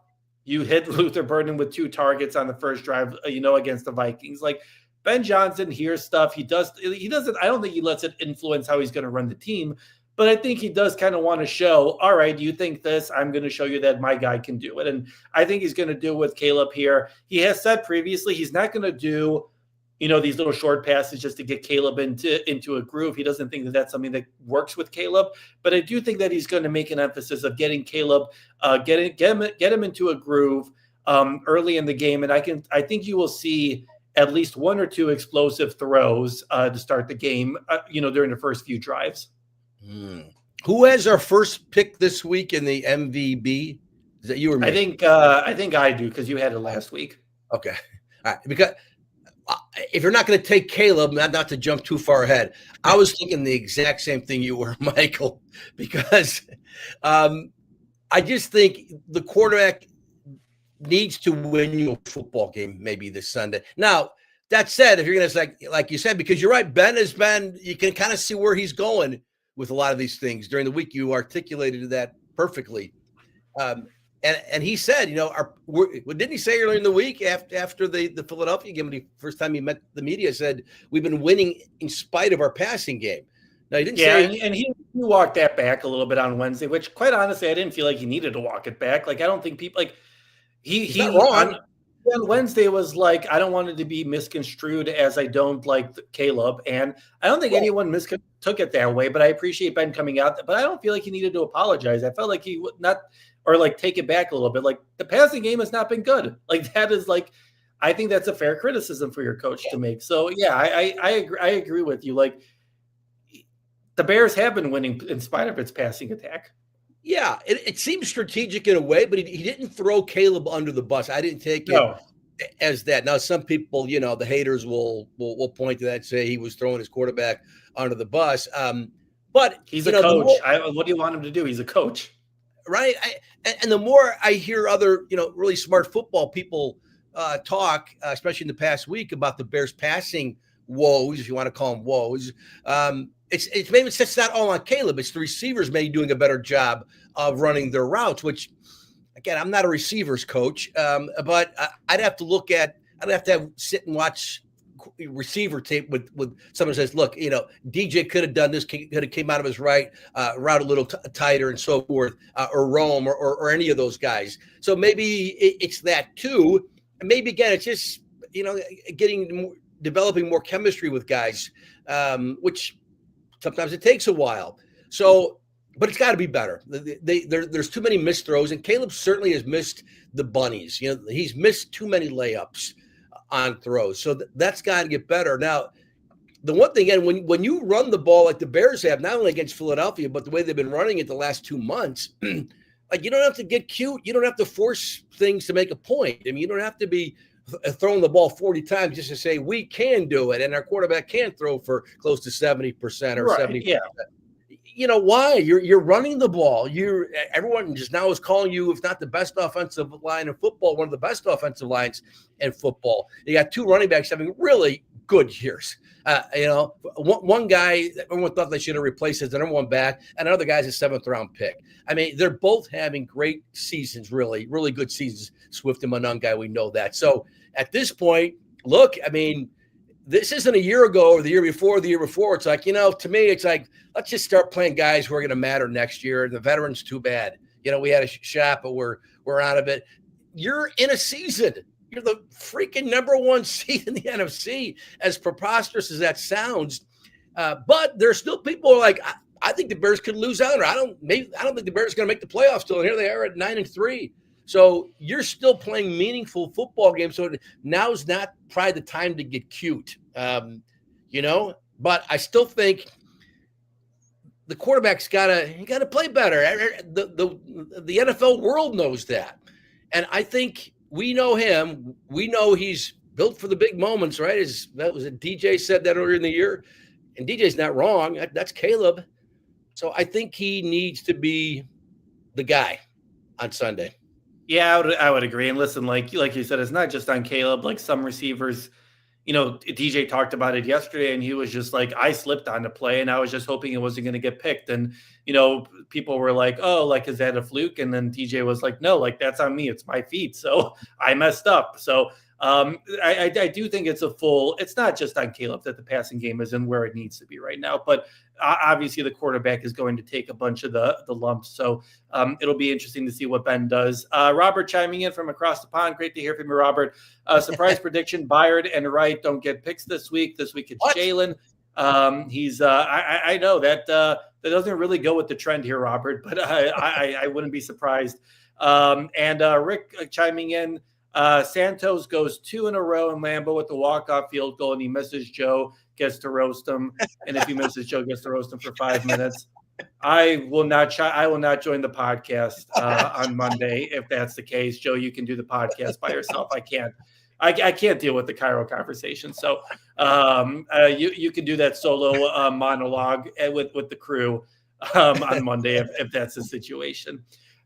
You hit Luther Burden with 2 targets on the first drive, against the Vikings. Like, Ben Johnson hears stuff. He doesn't, I don't think he lets it influence how he's going to run the team, but I think he does kind of want to show, all right, do you think this? I'm going to show you that my guy can do it. And I think he's going to do it with Caleb here. He has said previously, he's not going to do, these little short passes just to get Caleb into a groove. He doesn't think that that's something that works with Caleb, but I do think that he's going to make an emphasis of getting Caleb, get him into a groove early in the game. And I think you will see at least 1 or 2 explosive throws to start the game, during the first few drives. Who has our first pick this week in the MVB? Is that you or me? I think I do, because you had it last week. Okay. All right. Because if you're not going to take Caleb, not to jump too far ahead, I was thinking the exact same thing you were, Michael, because I just think the quarterback needs to win you a football game maybe this Sunday. Now, that said, if you're going to, like you said, because you're right, Ben has been, you can kind of see where he's going with a lot of these things. During the week, you articulated that perfectly. And he said, didn't he say earlier in the week after the Philadelphia game, when the first time he met the media, said, we've been winning in spite of our passing game. Now, he didn't say. And he walked that back a little bit on Wednesday, which, quite honestly, I didn't feel like he needed to walk it back. Like, I don't think people, like, he's not wrong. On Wednesday was like, I don't want it to be misconstrued as I don't like Caleb. And I don't think anyone took it that way, but I appreciate Ben coming out. But I don't feel like he needed to apologize. I felt like he would not – or like take it back a little bit. Like, the passing game has not been good. Like, that is like, I think that's a fair criticism for your coach to make. So yeah, I agree with you. Like, the Bears have been winning in spite of its passing attack. Yeah, it seems strategic in a way, but he didn't throw Caleb under the bus. I didn't take it as that. Now, some people, the haters will point to that and say he was throwing his quarterback under the bus. But he's a coach. What do you want him to do? He's a coach. Right. And the more I hear other, really smart football people talk, especially in the past week, about the Bears passing woes, if you want to call them woes, it's maybe it's not all on Caleb. It's the receivers maybe doing a better job of running their routes, which, again, I'm not a receivers coach, but I'd have to sit and watch receiver tape with someone says, look, DJ could have done this, could have came out of his route a little tighter and so forth, or Rome or any of those guys. So maybe it's that too. And maybe again, it's just, developing more chemistry with guys, which sometimes it takes a while. So, but it's got to be better. There's too many missed throws, and Caleb certainly has missed the bunnies. He's missed too many layups on throws. So that's got to get better. Now, the one thing, and when you run the ball like the Bears have, not only against Philadelphia, but the way they've been running it the last 2 months, like, you don't have to get cute. You don't have to force things to make a point. I mean, you don't have to be throwing the ball 40 times just to say we can do it, and our quarterback can throw for close to 70% or 70%. Yeah. Why? You're running the ball. Everyone just now is calling you, if not the best offensive line in football, one of the best offensive lines in football. You got 2 running backs having really good years. One guy, everyone thought they should have replaced as the number one back, and another guy's a 7th-round pick. I mean, they're both having great seasons, really, really good seasons. Swift and Monangai, we know that. So at this point, look, I mean, this isn't a year ago or the year before, the year before. It's like, to me, it's like, let's just start playing guys who are going to matter next year. The veterans, too bad. We had a shot, but we're out of it. You're in a season. You're the freaking number one seed in the NFC, as preposterous as that sounds. But there's still people who are like, I think the Bears could lose out, or I don't think the Bears are going to make the playoffs still. And here they are at 9-3. So you're still playing meaningful football games. So now's not probably the time to get cute, But I still think the quarterback's got to play better. The NFL world knows that, and I think we know him. We know he's built for the big moments, right? That was DJ said that earlier in the year, and DJ's not wrong. That's Caleb. So I think he needs to be the guy on Sunday. Yeah, I would agree. And listen, like you said, it's not just on Caleb. Like some receivers, DJ talked about it yesterday, and he was just like, I slipped on the play, and I was just hoping it wasn't going to get picked. And, people were like, oh, like, is that a fluke? And then DJ was like, no, like, that's on me. It's my feet. So I messed up. So I do think it's not just on Caleb that the passing game isn't where it needs to be right now, but obviously the quarterback is going to take a bunch of the lumps. So it'll be interesting to see what Ben does. Robert chiming in from across the pond. Great to hear from you, Robert. Surprise prediction, Byard and Wright don't get picks this week. This week it's Jalen. He's I know that doesn't really go with the trend here, Robert, but I wouldn't be surprised. And Rick chiming in. Santos goes 2 in a row in Lambeau with the walk-off field goal, and he misses Joe, gets to roast him. And if he misses Joe, gets to roast him for 5 minutes. I will not join the podcast on Monday if that's the case. Joe, you can do the podcast by yourself. I can't deal with the Cairo conversation. So you can do that solo monologue with the crew on Monday if that's the situation.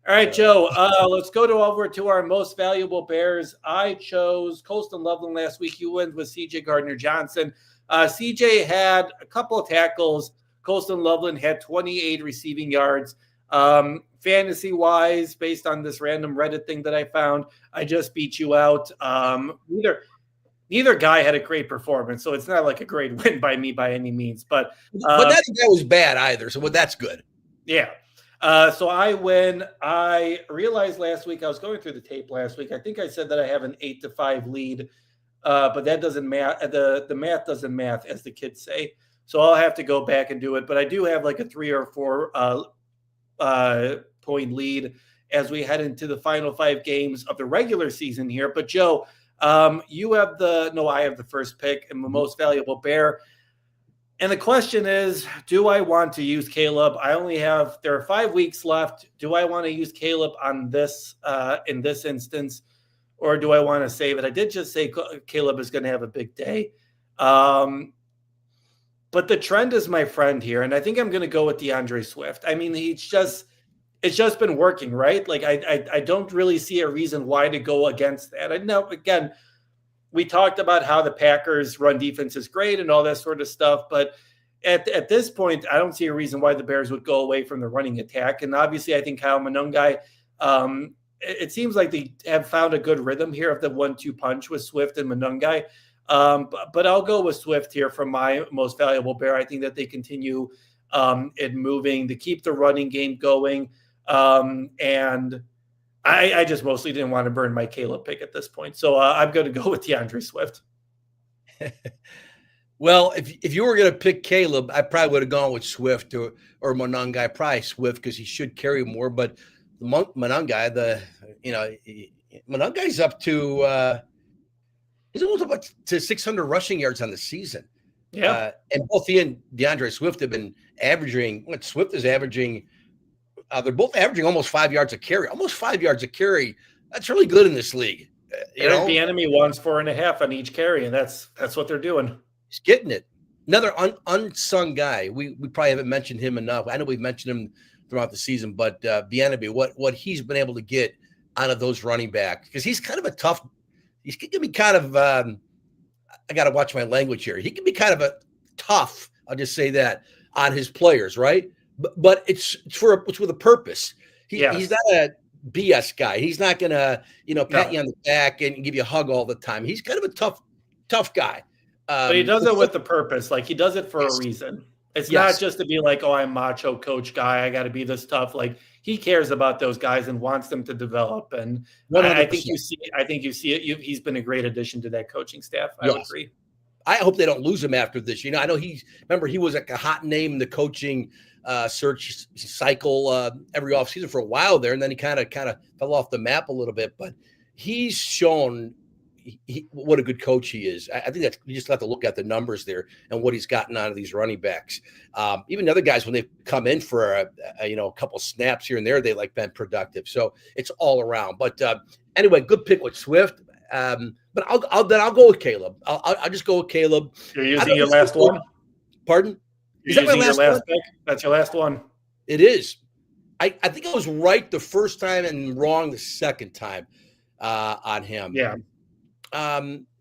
All right, Joe, let's go over to our most valuable Bears. I chose Colston Loveland last week. You went with C.J. Gardner-Johnson. C.J. had a couple of tackles. Colston Loveland had 28 receiving yards. Fantasy-wise, based on this random Reddit thing that I found, I just beat you out. Neither guy had a great performance, so it's not like a great win by me by any means. But that was bad either, so that's good. Yeah. So I win. I realized last week, I was going through the tape last week. I think I said that I have an 8-5 lead, but that doesn't math. The math doesn't math, as the kids say. So I'll have to go back and do it. But I do have like a 3 or 4 point lead as we head into the final 5 games of the regular season here. But Joe, I have the first pick and the most valuable Bear. And the question is, do I want to use Caleb? There are 5 weeks left. Do I want to use Caleb on this, in this instance, or do I want to save it? I did just say Caleb is going to have a big day. But the trend is my friend here. And I think I'm going to go with DeAndre Swift. I mean, it's just been working, right? Like I don't really see a reason why to go against that. I know, again, we talked about how the Packers' run defense is great and all that sort of stuff. But at this point, I don't see a reason why the Bears would go away from the running attack. And obviously, I think Kyle Monangai, it seems like they have found a good rhythm here of the 1-2 punch with Swift and Monangai. But I'll go with Swift here for my most valuable Bear. I think that they continue it moving to keep the running game going. And I just mostly didn't want to burn my Caleb pick at this point. So I'm going to go with DeAndre Swift. Well, if you were going to pick Caleb, I probably would have gone with Swift or Monangai, probably Swift, because he should carry more. But Monangai, Monangai's up to he's almost up to 600 rushing yards on the season. Yeah. And both he and DeAndre Swift have been averaging what Swift is averaging. They're both averaging almost 5 yards a carry. Almost 5 yards a carry. That's really good in this league. The enemy wants 4.5 on each carry, and that's what they're doing. He's getting it. Another unsung guy. We probably haven't mentioned him enough. I know we've mentioned him throughout the season, but Bieniemy, what he's been able to get out of those running backs, because he's kind of a tough. He's going to be kind of. I got to watch my language here. He can be kind of a tough, I'll just say that, on his players, right? But it's with a purpose. He's not a BS guy. He's not going to, pat you on the back and give you a hug all the time. He's kind of a tough guy. But he does it with the purpose. Like, he does it for a reason. It's not just to be like, oh, I'm macho coach guy, I got to be this tough. Like, he cares about those guys and wants them to develop. And I think you see it. He's been a great addition to that coaching staff. I would agree. I hope they don't lose him after this. I know he was like a hot name in the coaching search cycle every offseason for a while there, and then he kind of fell off the map a little bit. But he's shown what a good coach he is. I think that you just have to look at the numbers there and what he's gotten out of these running backs. Even the other guys, when they've come in for a couple snaps here and there, they been productive. So it's all around. But anyway, good pick with Swift. But I'll go with Caleb. I'll just go with Caleb. You're using your last one? Pardon? Is that your last pick? That's your last one? It is. I think I was right the first time and wrong the second time on him. Yeah.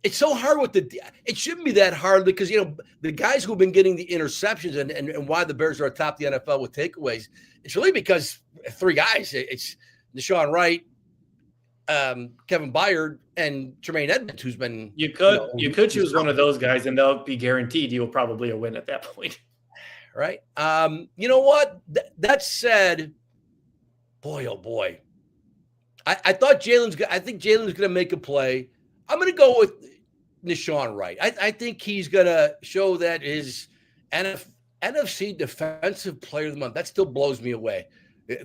It's so hard it shouldn't be that hard because, the guys who've been getting the interceptions and why the Bears are atop the NFL with takeaways, it's really because three guys. It's Deshaun Wright, Kevin Byard, and Tremaine Edmonds, who's been. You could choose one of those guys, and they'll be guaranteed you'll probably a win at that point. Right. You know what? That said, boy, oh boy, I think Jalen's going to make a play. I'm going to go with Deshaun Wright. I think he's going to show that his NFC Defensive Player of the Month. That still blows me away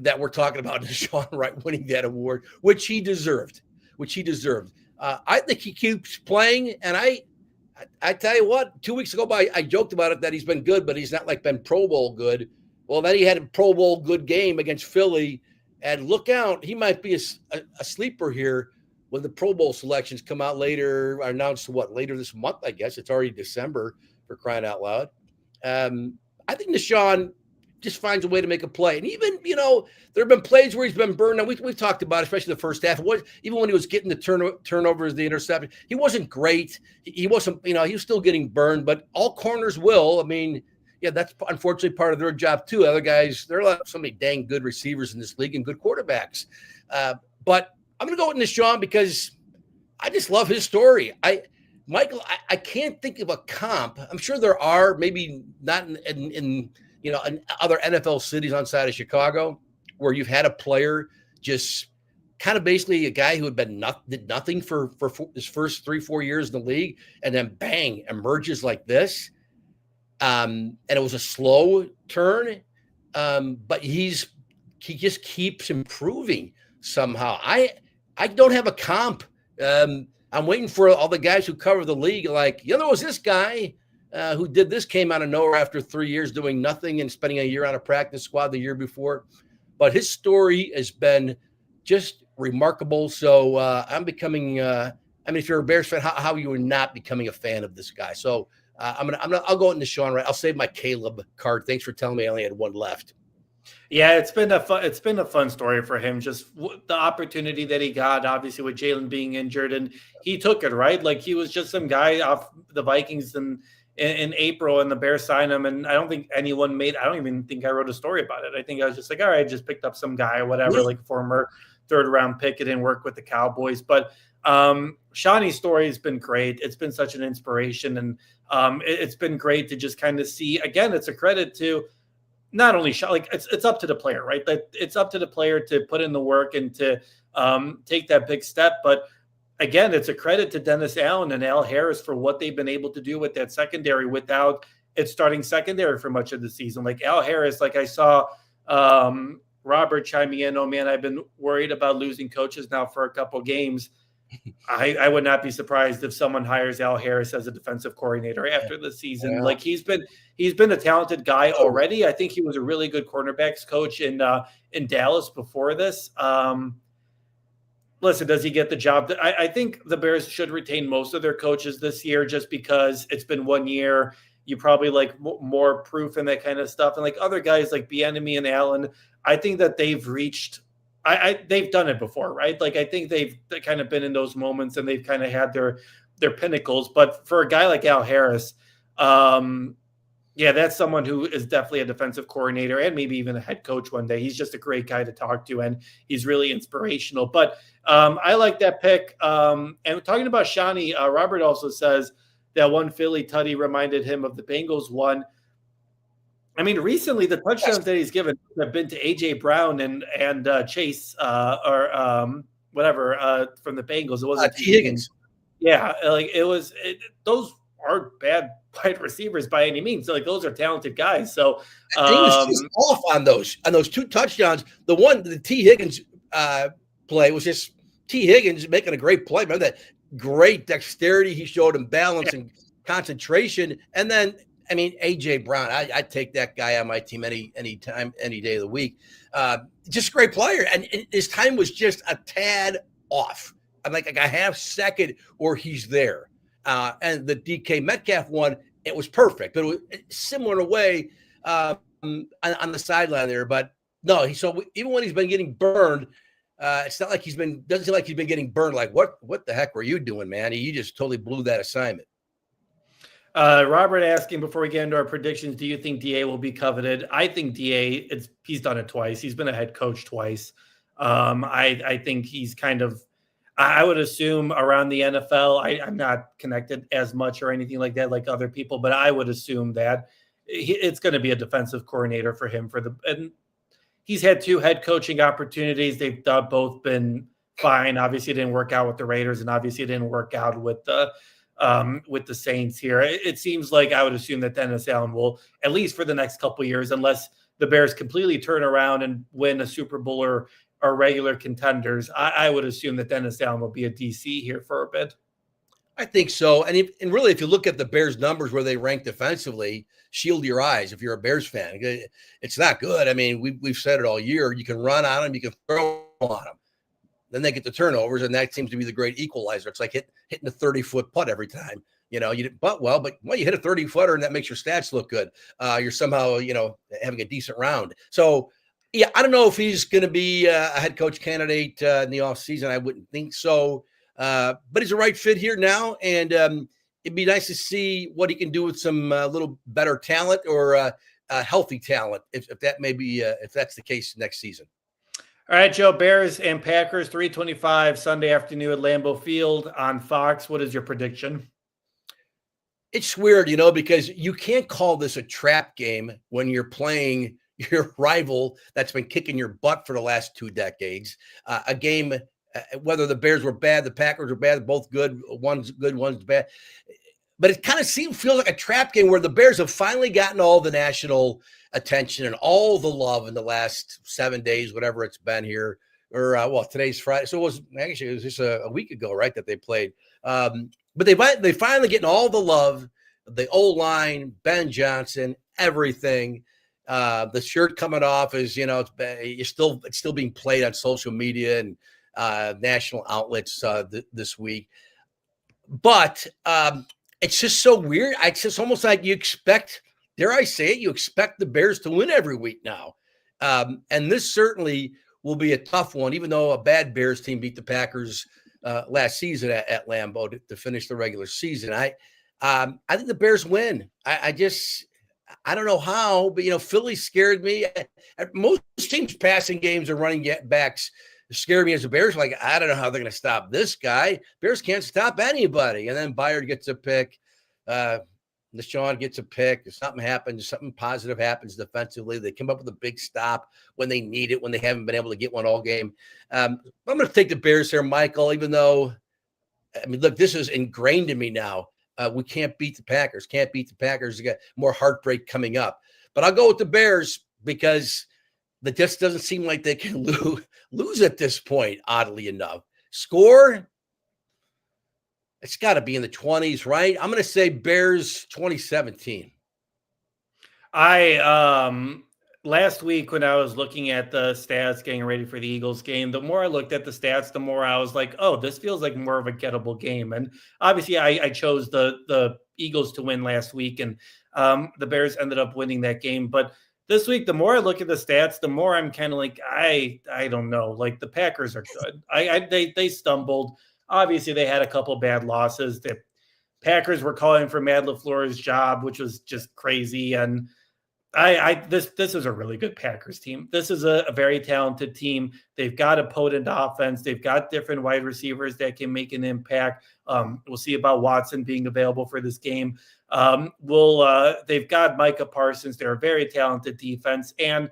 that we're talking about Deshaun Wright winning that award, which he deserved. I think he keeps playing, and I tell you what, 2 weeks ago, I joked about it that he's been good, but he's not been Pro Bowl good. Well, then he had a Pro Bowl good game against Philly, and look out, he might be a sleeper here when the Pro Bowl selections come out later, announced later this month, I guess. It's already December, for crying out loud. I think Deshaun just finds a way to make a play. And even, there have been plays where he's been burned. Now, we've talked about, especially the first half, even when he was getting the turnovers, the interception, he wasn't great. He wasn't, he was still getting burned, but all corners will. I mean, that's unfortunately part of their job too. Other guys, there are so many dang good receivers in this league and good quarterbacks. But I'm going to go with Deshaun because I just love his story. Michael, I can't think of a comp. I'm sure there are, maybe not in other NFL cities outside of Chicago, where you've had a player just kind of basically a guy who had did nothing for his first 3-4 years in the league, and then bang, emerges like this. And it was a slow turn, but he just keeps improving somehow. I don't have a comp. I'm waiting for all the guys who cover the league. There was this guy who did this, came out of nowhere after 3 years doing nothing and spending a year on a practice squad the year before. But his story has been just remarkable. So I'm becoming. If you're a Bears fan, how you are not becoming a fan of this guy? So I'll go into Deshaun Wright. I'll save my Caleb card. Thanks for telling me I only had one left. Yeah, it's been a fun story for him. Just the opportunity that he got, obviously with Jalen being injured, and he took it, right. Like, he was just some guy off the Vikings in April, and the Bears signed him. And I don't think anyone I don't even think I wrote a story about it. I think I was just like, all right, just picked up some guy, whatever, like former 3rd round pick. It didn't work with the Cowboys, but Shawnee's story has been great. It's been such an inspiration, and it's been great to just kind of see. Again, it's a credit to not only it's up to the player, right? That it's up to the player to put in the work and to take that big step. But again, it's a credit to Dennis Allen and Al Harris for what they've been able to do with that secondary without it starting secondary for much of the season. Like Al Harris, I saw Robert chiming in, oh man, I've been worried about losing coaches now for a couple games. I would not be surprised if someone hires Al Harris as a defensive coordinator after the season. Yeah. He's been a talented guy already. I think he was a really good cornerbacks coach in Dallas before this. Listen, does he get the job? I think the Bears should retain most of their coaches this year, just because it's been 1 year. You probably more proof and that kind of stuff. And other guys like Bieniemy and Allen, I think that they've reached. They've done it before, right? I think they've kind of been in those moments, and they've kind of had their their pinnacles. But for a guy like Al Harris, yeah, that's someone who is definitely a defensive coordinator and maybe even a head coach one day. He's just a great guy to talk to, and he's really inspirational. But I like that pick. And talking about Shawnee, Robert also says that one Philly tutty reminded him of the Bengals one. I mean, recently the touchdowns that he's given have been to A.J. Brown and Chase whatever from the Bengals. It wasn't T. Higgins. Yeah, like those aren't bad wide receivers by any means. So, like, those are talented guys. So he was just off on those two touchdowns. The T. Higgins play was just T. Higgins making a great play. Remember that great dexterity he showed him, balance and concentration. And then, I mean, A.J. Brown, I'd take that guy on my team any time, any day of the week. Just a great player. And his time was just a tad off. I'm like a half second or he's there. And the DK Metcalf one, it was perfect, but it was similar in a way on the sideline there. But no, even when he's been getting burned, it's not like doesn't seem like he's been getting burned. Like, what the heck were you doing, man? You just totally blew that assignment. Robert asking before we get into our predictions, do you think DA will be coveted? I think DA, he's done it twice. He's been a head coach twice. I think he's kind of, I would assume around the NFL, I'm not connected as much or anything like that, like other people, but I would assume that it's going to be a defensive coordinator for him and he's had 2 head coaching opportunities. They've both been fine. Obviously it didn't work out with the Raiders and obviously it didn't work out with the Saints here. It seems like I would assume that Dennis Allen will, at least for the next couple of years, unless the Bears completely turn around and win a Super Bowl or regular contenders, I would assume that Dennis Allen will be a DC here for a bit. I think so. And really, if you look at the Bears numbers where they rank defensively, shield your eyes if you're a Bears fan. It's not good. I mean, we've said it all year. You can run on them, you can throw on them. Then they get the turnovers, and that seems to be the great equalizer. It's like hitting a 30-foot putt every time. You hit a 30-footer, and that makes your stats look good. You're somehow, having a decent round. So, yeah, I don't know if he's going to be a head coach candidate in the offseason. I wouldn't think so. But he's a right fit here now, and it'd be nice to see what he can do with some little better talent or healthy talent, if that may be if that's the case next season. All right, Joe, Bears and Packers, 3:25 Sunday afternoon at Lambeau Field on Fox. What is your prediction? It's weird, because you can't call this a trap game when you're playing your rival that's been kicking your butt for the last 2 decades. A game, whether the Bears were bad, the Packers were bad, both good, one's bad. But it kind of feels like a trap game where the Bears have finally gotten all the national attention and all the love in the last 7 days, whatever it's been here. Or, today's Friday. So it was just a week ago, right, that they played. But they finally getting all the love, the O-line, Ben Johnson, everything. The shirt coming off is, it's still being played on social media and national outlets this week. But it's just so weird. It's just almost like you expect, dare I say it, you expect the Bears to win every week now. And this certainly will be a tough one, even though a bad Bears team beat the Packers last season at Lambeau to finish the regular season. I think the Bears win. I don't know how, but, Philly scared me. Most teams' passing games or running backs scare me as a Bears. Like, I don't know how they're going to stop this guy. Bears can't stop anybody. And then Byard gets a pick. Deshaun gets a pick. If something happens, something positive happens defensively, they come up with a big stop when they need it, when they haven't been able to get one all game. I'm going to take the Bears here, Michael, even though, look, this is ingrained in me now. We can't beat the Packers. We got more heartbreak coming up. But I'll go with the Bears because that just doesn't seem like they can lose at this point, oddly enough. Score, it's got to be in the 20s, right? I'm going to say Bears 2017. Last week when I was looking at the stats getting ready for the Eagles game, the more I looked at the stats, the more I was like, oh, this feels like more of a gettable game. And obviously I chose the Eagles to win last week, and the Bears ended up winning that game. But this week, the more I look at the stats, the more I'm kind of like, I don't know. Like, the Packers are good. They stumbled. Obviously, they had a couple bad losses. Packers were calling for Matt LaFleur's job, which was just crazy. And this is a really good Packers team. This is a very talented team. They've got a potent offense. They've got different wide receivers that can make an impact. We'll see about Watson being available for this game. They've got Micah Parsons. They're a very talented defense. And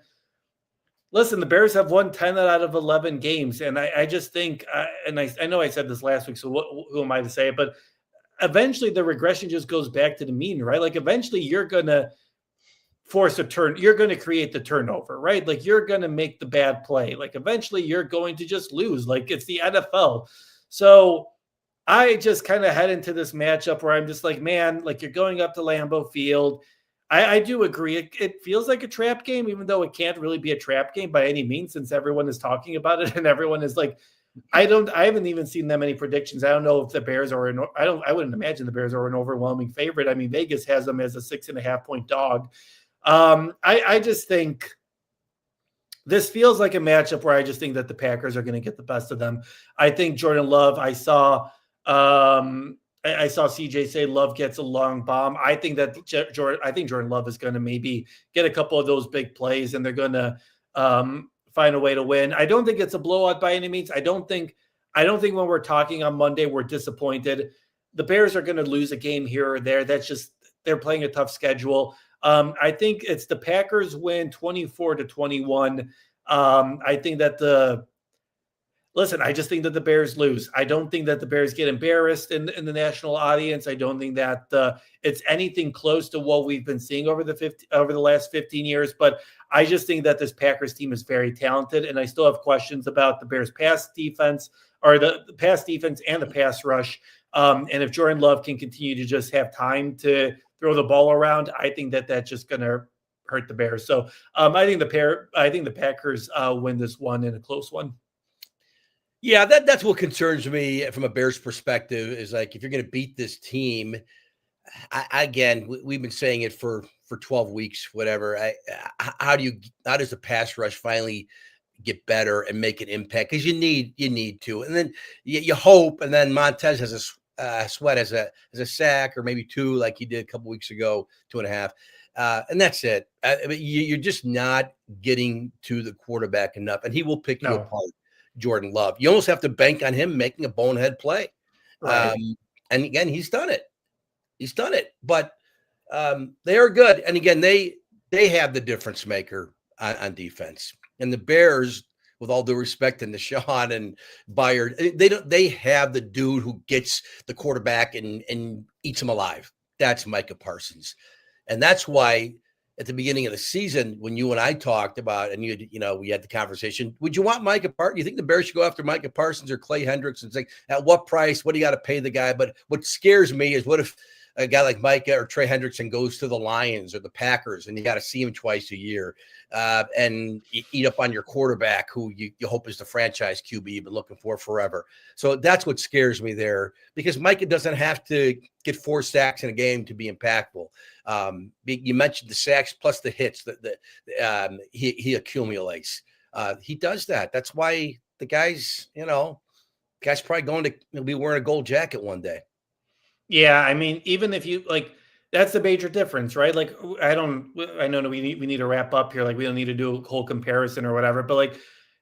listen, the Bears have won 10 out of 11 games. And I just think, I know I said this last week, so who am I to say it? But eventually the regression just goes back to the mean, right? Like eventually you're going to force a turn. You're going to create the turnover, right? Like you're going to make the bad play. Like eventually you're going to just lose. Like it's the NFL. So I just kind of head into this matchup where I'm just like, man, like you're going up to Lambeau Field. I do agree. It feels like a trap game, even though it can't really be a trap game by any means, since everyone is talking about it and everyone is like, I haven't even seen that many predictions. I don't know if the Bears are I wouldn't imagine the Bears are an overwhelming favorite. I mean, Vegas has them as a 6.5-point dog. I just think this feels like a matchup where I just think that the Packers are going to get the best of them. I think Jordan Love, I saw CJ say Love gets a long bomb. I think that Jordan Love is going to maybe get a couple of those big plays and they're going to find a way to win. I don't think it's a blowout by any means. I don't think when we're talking on Monday, we're disappointed. The Bears are going to lose a game here or there. That's just, they're playing a tough schedule. I think it's the Packers win 24-21. I think that I just think that the Bears lose. I don't think that the Bears get embarrassed in the national audience. I don't think that it's anything close to what we've been seeing over the last 15 years. But I just think that this Packers team is very talented, and I still have questions about the Bears' pass defense, or the pass defense and the pass rush. And if Jordan Love can continue to just have time to throw the ball around, I think that that's just going to hurt the Bears. So I think the Packers win this one in a close one. Yeah, that's what concerns me from a Bears perspective, is like, if you're going to beat this team, we've been saying it for 12 weeks, whatever. How does the pass rush finally get better and make an impact? Because you need to, and then you hope, and then Montez has Sweat as a sack, or maybe two, like he did a couple weeks ago, 2.5, and that's it. You're just not getting to the quarterback enough, and he will pick you apart. Jordan Love, you almost have to bank on him making a bonehead play. Right. And again, he's done it, but they are good. And again, they have the difference maker on defense, and the Bears, with all due respect to Deshaun and Byard, they have the dude who gets the quarterback and eats him alive. That's Micah Parsons. And that's why at the beginning of the season, when you and I talked about, and we had the conversation, would you want Micah Parsons? You think the Bears should go after Micah Parsons or Clay Hendricks and say, at what price? What do you got to pay the guy? But what scares me is, what if a guy like Micah or Trey Hendrickson goes to the Lions or the Packers, and you got to see him twice a year, and eat up on your quarterback, who you hope is the franchise QB you've been looking for forever. So that's what scares me there, because Micah doesn't have to get 4 sacks in a game to be impactful. You mentioned the sacks plus the hits that he accumulates. He does that. That's why the guy's probably going to be wearing a gold jacket one day. Yeah, I mean, even if you like, that's the major difference, right? Like, I know we need to wrap up here. Like, we don't need to do a whole comparison or whatever, but like,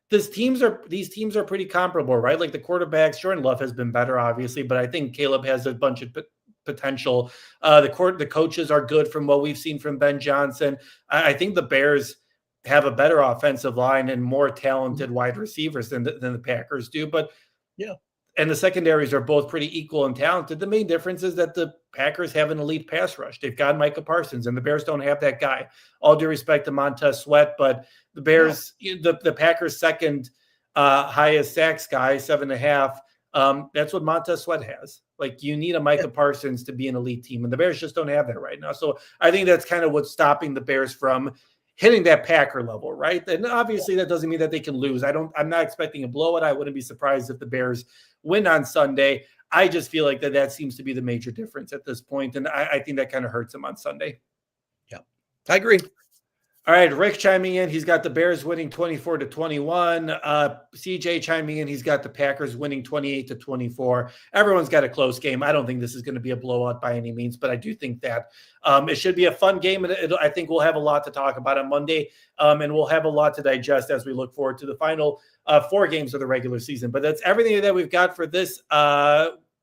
these teams are pretty comparable, right? Like the quarterbacks, Jordan Love has been better, obviously, but I think Caleb has a bunch of potential. The coaches are good from what we've seen from Ben Johnson. I think the Bears have a better offensive line and more talented wide receivers than the Packers do, but yeah. And the secondaries are both pretty equal and talented. The main difference is that the Packers have an elite pass rush. They've got Micah Parsons, and the Bears don't have that guy. All due respect to Montez Sweat, but the Bears, the Packers' second highest sacks guy, 7.5. That's what Montez Sweat has. Like, you need a Micah Parsons to be an elite team, and the Bears just don't have that right now. So I think that's kind of what's stopping the Bears from hitting that Packer level, right? And obviously that doesn't mean that they can lose. I'm not expecting a blowout. I wouldn't be surprised if the Bears win on Sunday. I just feel like that seems to be the major difference at this point. And I think that kind of hurts them on Sunday. Yeah, I agree. All right, Rick chiming in. He's got the Bears winning 24-21. CJ chiming in. He's got the Packers winning 28-24. Everyone's got a close game. I don't think this is going to be a blowout by any means, but I do think that it should be a fun game. And I think we'll have a lot to talk about on Monday, and we'll have a lot to digest as we look forward to the final 4 games of the regular season. But that's everything that we've got for this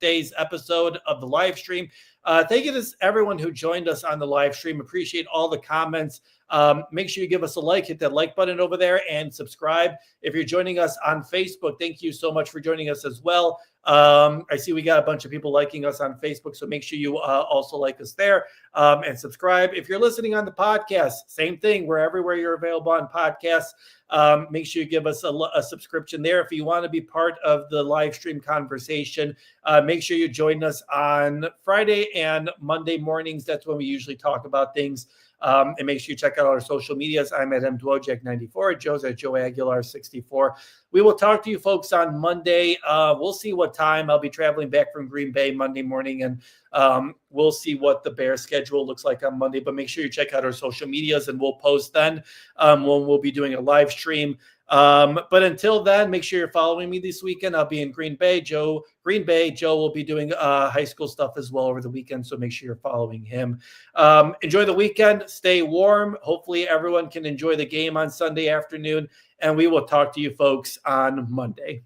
day's episode of the live stream. Thank you to everyone who joined us on the live stream. Appreciate all the comments. Make sure you give us a like, hit that like button over there, and subscribe. If you're joining us on Facebook, thank you so much for joining us as well. I see we got a bunch of people liking us on Facebook, so make sure you also like us there and subscribe. If you're listening on the podcast, same thing. We're everywhere you're available on podcasts. Make sure you give us a subscription there. If you want to be part of the live stream conversation, make sure you join us on Friday and Monday mornings. That's when we usually talk about things. And make sure you check out our social medias. I'm at Dwojak94. Joe's at Joe Aguilar 64. We will talk to you folks on Monday. We'll see what time. I'll be traveling back from Green Bay Monday morning, and we'll see what the Bears schedule looks like on Monday. But make sure you check out our social medias, and we'll post then when we'll be doing a live stream. But until then, make sure you're following me this weekend. I'll be in Green Bay. Joe will be doing high school stuff as well over the weekend, so make sure you're following him. Enjoy the weekend. Stay warm. Hopefully everyone can enjoy the game on Sunday afternoon, and we will talk to you folks on Monday.